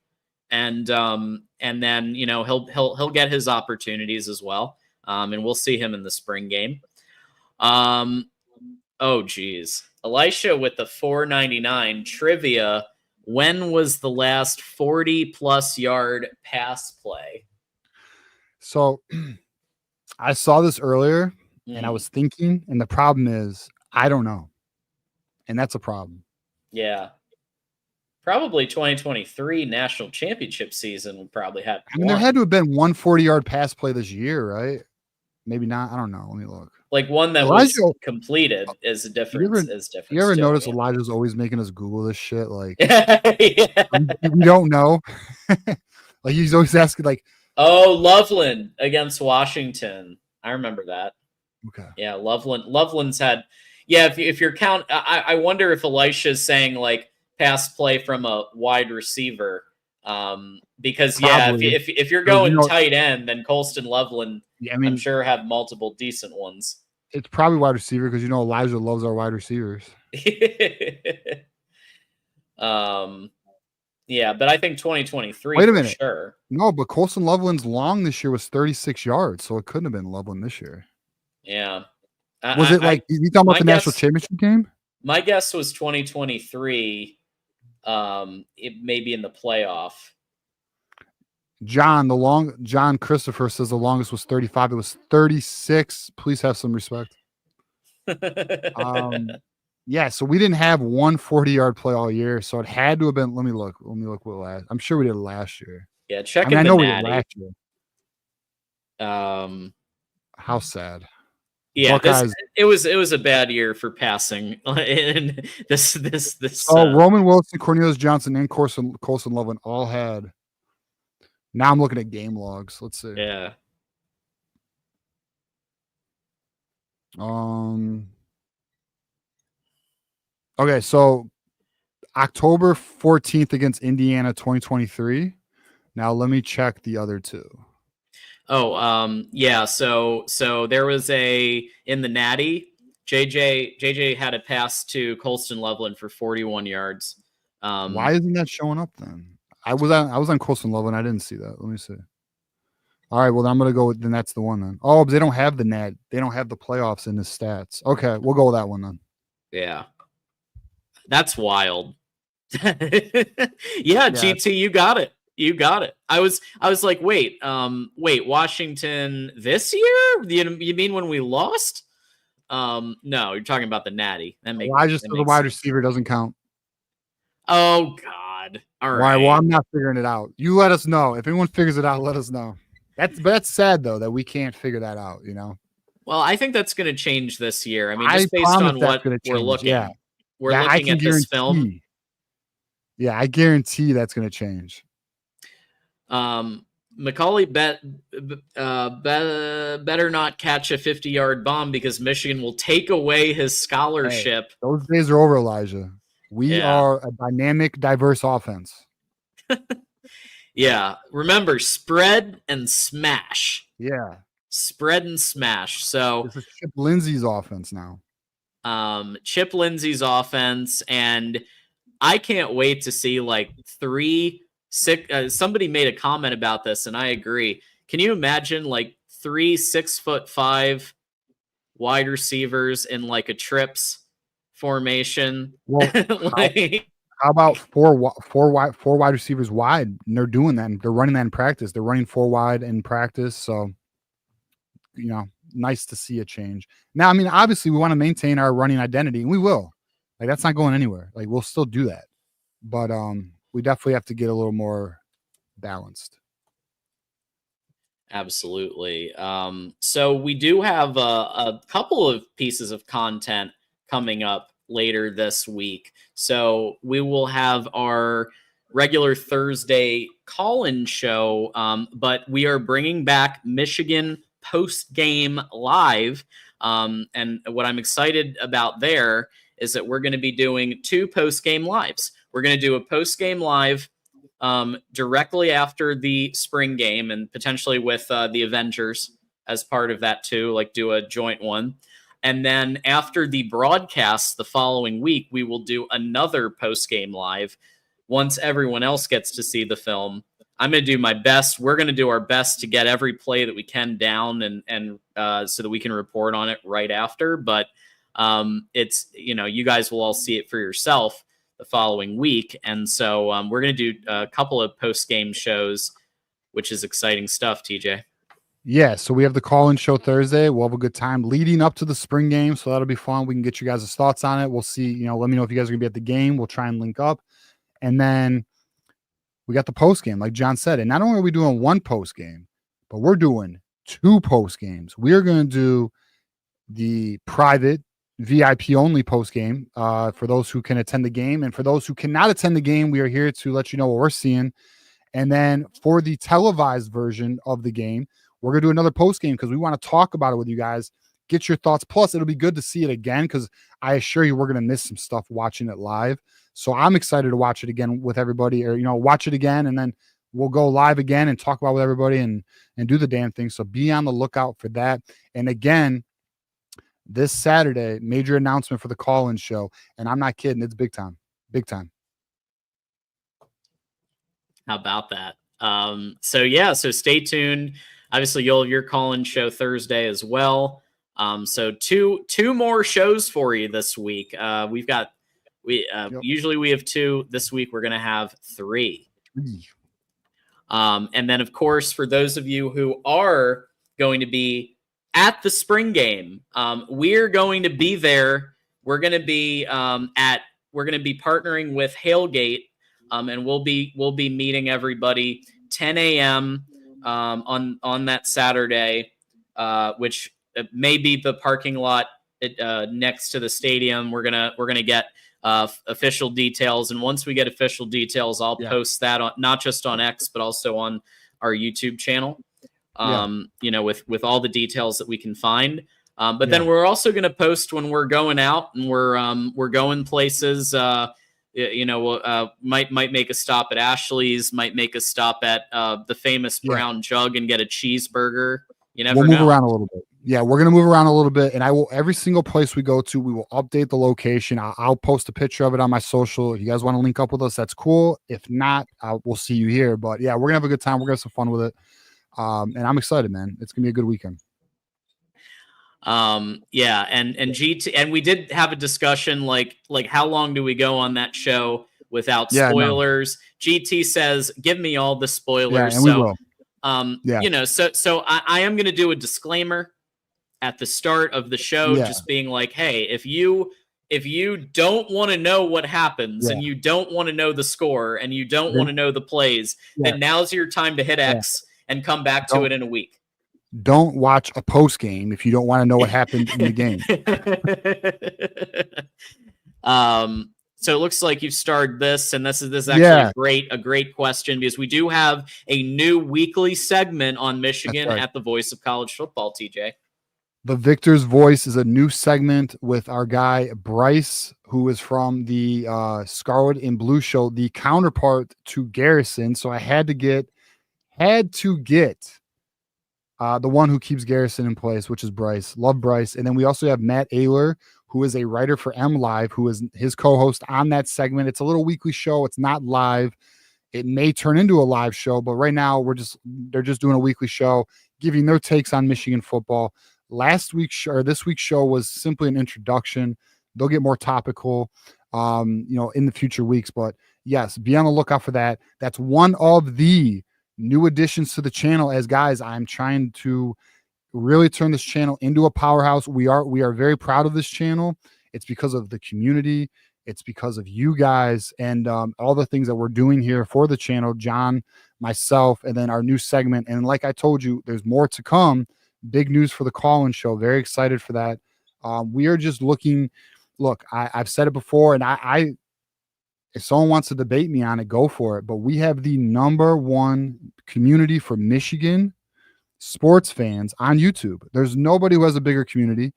And then he'll get his opportunities as well, and we'll see him in the spring game. Oh geez, Elisha with the 499 trivia. When was the last 40+ yard pass play? So I saw this earlier, and I was thinking, and the problem is I don't know, and that's a problem. Yeah. Probably 2023 national championship season would probably have. I mean, there had to have been one 40-yard pass play this year, right? Maybe not. I don't know. Let me look. Like one that was completed is a difference. You ever notice Elijah's always making us Google this shit? Like, yeah. we don't know. Like, he's always asking, like, oh, Loveland against Washington. I remember that. Okay. Yeah, Loveland's had. Yeah, if you're count, I wonder if Elisha's saying like pass play from a wide receiver. Because Probably. if you're going tight end, then Colston Loveland, yeah, I mean, I'm sure have multiple decent ones. It's probably wide receiver because Elijah loves our wide receivers. Yeah, but I think 2023. Wait a minute. Sure. No, but Colston Loveland's long this year was 36 yards, so it couldn't have been Loveland this year. Yeah. Was it like you talking about the national championship game? My guess was 2023. It may be in the playoff. John Christopher says the longest was 35. It was 36. Please have some respect. Yeah, so we didn't have one 40-yard play all year, so it had to have been. Let me look what last. I'm sure we did it last year. Yeah, check. I know we did last year. How sad. Yeah, it was a bad year for passing. And this. Roman Wilson, Cornelius Johnson, and Colston Loveland all had. Now I'm looking at game logs. Let's see. Yeah. Okay, so October 14th against Indiana 2023. Now let me check the other two. Oh, yeah. So there was in the Natty, JJ had a pass to Colston Loveland for 41 yards. Why isn't that showing up then? I was on Colston Loveland. I didn't see that. Let me see. All right, well, I'm gonna go with then that's the one then. Oh, but they don't have the net. They don't have the playoffs in the stats. Okay, we'll go with that one then. Yeah. That's wild. Yeah, GT, you got it. You got it. I was like, wait, Washington this year? You mean when we lost? No, you're talking about the Natty. I just the wide receiver doesn't count. Oh God. All right. Well, I'm not figuring it out. You let us know. If anyone figures it out, let us know. That's sad though that we can't figure that out, Well, I think that's going to change this year. I mean, just based on what we're looking. Yeah. We're looking at this film. Yeah, I guarantee that's going to change. Macaulay better not catch a 50-yard bomb because Michigan will take away his scholarship. Hey, those days are over, Elijah. We are a dynamic, diverse offense. Yeah. Remember, spread and smash. Yeah. Spread and smash. So this is Chip Lindsey's offense now. Chip Lindsey's offense, and I can't wait to see like 3 6. Somebody made a comment about this, and I agree. Can you imagine like 3 6'5" wide receivers in like a trips formation? Well, how about four wide receivers wide? And they're doing that. They're running that in practice. They're running 4 wide in practice. So, nice to see a change. Now, I mean, obviously, we want to maintain our running identity, and we will. Like, that's not going anywhere. Like, we'll still do that. But we definitely have to get a little more balanced. Absolutely. So we do have a couple of pieces of content coming up later this week. So we will have our regular Thursday call-in show, but we are bringing back Michigan Postgame Live. And what I'm excited about there is that we're going to be doing 2 Postgame Lives. We're going to do a Postgame Live directly after the spring game and potentially with the Avengers as part of that too, like do a joint one. And then after the broadcast the following week, we will do another post-game live once everyone else gets to see the film. I'm going to do my best. We're going to do our best to get every play that we can down and so that we can report on it right after. But it's, you guys will all see it for yourself the following week. And so we're going to do a couple of post-game shows, which is exciting stuff, TJ. Yeah, so we have the call-in show Thursday. We'll have a good time leading up to the spring game, so that'll be fun. We can get you guys' thoughts on it. We'll see, let me know if you guys are going to be at the game. We'll try and link up. And then we got the post game, like John said. And not only are we doing one post game, but we're doing 2 post games. We are going to do the private VIP only post game for those who can attend the game. And for those who cannot attend the game, we are here to let you know what we're seeing. And then for the televised version of the game, we're going to do another post game because we want to talk about it with you guys, get your thoughts. Plus, it'll be good to see it again because I assure you we're going to miss some stuff watching it live. So I'm excited to watch it again with everybody, or, watch it again. And then we'll go live again and talk about it with everybody and do the damn thing. So be on the lookout for that. And again, this Saturday, major announcement for the call-in show. And I'm not kidding. It's big time. Big time. How about that? So stay tuned. Obviously, you'll have your call-in show Thursday as well. So two more shows for you this week. Usually we have 2. This week we're going to have 3. And then, of course, for those of you who are going to be at the spring game, we're going to be there. We're going to be partnering with Hailgate, and we'll be meeting everybody 10 a.m. On that Saturday, which may be the parking lot next to the stadium. We're gonna get official details, and once we get official details, I'll post that on not just on X but also on our YouTube channel. With all the details that we can find. Then we're also going to post when we're going out and we're going places. Might make a stop at Ashley's, might make a stop at the famous Brown Jug and get a cheeseburger. You never know. We'll move around a little bit. Yeah, we're going to move around a little bit, and I will, every single place we go to, we will update the location. I'll post a picture of it on my social. If you guys want to link up with us, that's cool. If not, we'll see you here. But yeah, we're going to have a good time. We're going to have some fun with it. And I'm excited, man. It's going to be a good weekend. And GT, and we did have a discussion like how long do we go on that show without spoilers? No. GT says, give me all the spoilers. We will. So I am going to do a disclaimer at the start of the show, just being like, hey, if you don't want to know what happens and you don't want to know the score and you don't want to know the plays, then now's your time to hit X and come back to it in a week. Don't watch a post game if you don't want to know what happened in the game. So it looks like you've started this, and this is actually a great question, because we do have a new weekly segment on Michigan at the Voice of College Football, TJ. The Victor's Voice is a new segment with our guy Bryce, who is from the Scarlet and Blue show, the counterpart to Garrison. So I had to get the one who keeps Garrison in place, which is Bryce. Love Bryce. And then we also have Matt Ayler, who is a writer for M Live, who is his co-host on that segment. It's a little weekly show. It's not live. It may turn into a live show, but right now they're just doing a weekly show, giving their takes on Michigan football. This week's show was simply an introduction. They'll get more topical, in the future weeks. But yes, be on the lookout for that. That's one of the new additions to the channel. As guys, I'm trying to really turn this channel into a powerhouse. We are very proud of this channel. It's because of the community. It's because of you guys and all the things that we're doing here for the channel, John, myself, and then our new segment. And like I told you, there's more to come. Big news for the call-in show. Very excited for that. We are just looking. Look, I've said it before, and I if someone wants to debate me on it, go for it. But we have the #1 community for Michigan sports fans on YouTube. There's nobody who has a bigger community.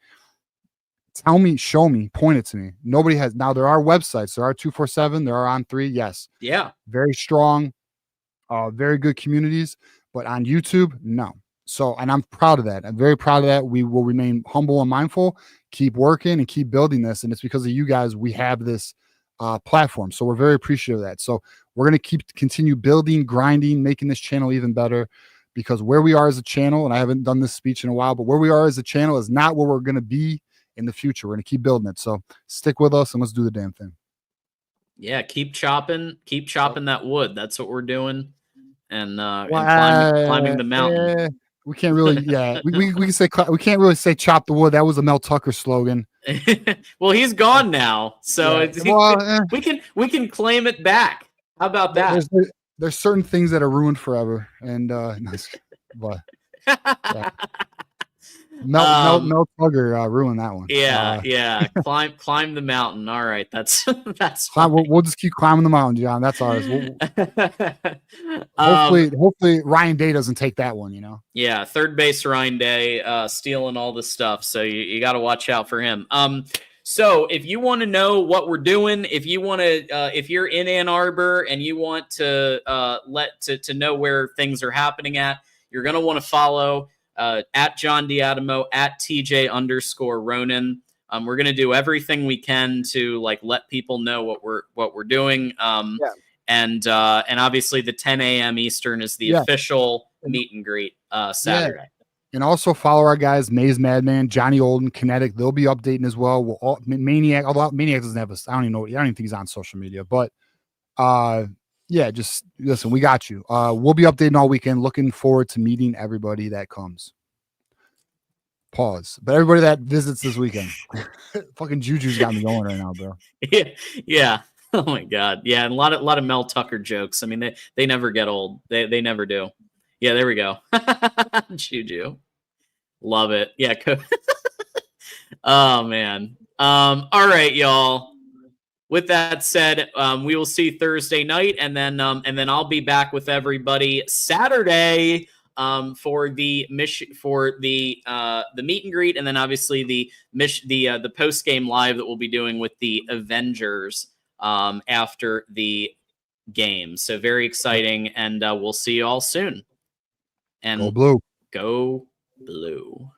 Tell me, show me, point it to me. Nobody has. Now, there are websites. There are 247. There are On3. Yes. Yeah. Very strong, very good communities. But on YouTube, no. So, and I'm proud of that. I'm very proud of that. We will remain humble and mindful, keep working and keep building this. And it's because of you guys we have this platform. So we're very appreciative of that. So we're going to continue building, grinding, making this channel even better, because where we are as a channel, and I haven't done this speech in a while, but where we are as a channel is not where we're going to be in the future. We're going to keep building it. So stick with us and let's do the damn thing. Yeah. Keep chopping that wood. That's what we're doing. And climbing the mountain. We can't really, we can say, we can't really say chop the wood. That was a Mel Tucker slogan. Well, he's gone now, so we can claim it back. How about that? There's certain things that are ruined forever, and but yeah. Mel Tugger ruined that one. Yeah. Climb the mountain. All right, that's we'll just keep climbing the mountain, John. That's ours. fine. Hopefully Ryan Day doesn't take that one. Yeah, third base Ryan Day stealing all the stuff, so you got to watch out for him. So if you want to know what we're doing, if you want to, if you're in Ann Arbor and you want to to know where things are happening at, you're gonna want to follow at John Diadamo, at TJ_Ronin. We're gonna do everything we can to let people know what we're doing. And obviously the 10 a.m. Eastern is the official meet and greet Saturday. Yeah. And also follow our guys, Maze Madman, Johnny Olden, Kinetic. They'll be updating as well. Maniac, although Maniac doesn't have I don't even think he's on social media. But yeah, just listen, we got you. We'll be updating all weekend. Looking forward to meeting everybody that comes. Pause. But everybody that visits this weekend. Fucking Juju's got me going right now, bro. Yeah. Oh my God. Yeah, and a lot of Mel Tucker jokes. I mean, they never get old. They never do. Yeah, there we go. Juju. Love it. Yeah. Oh man. All right, y'all. With that said, we will see Thursday night, and then I'll be back with everybody Saturday for the meet and greet, and then obviously the post game live that we'll be doing with the Avengers after the game. So very exciting, and we'll see you all soon. And go blue. Go blue.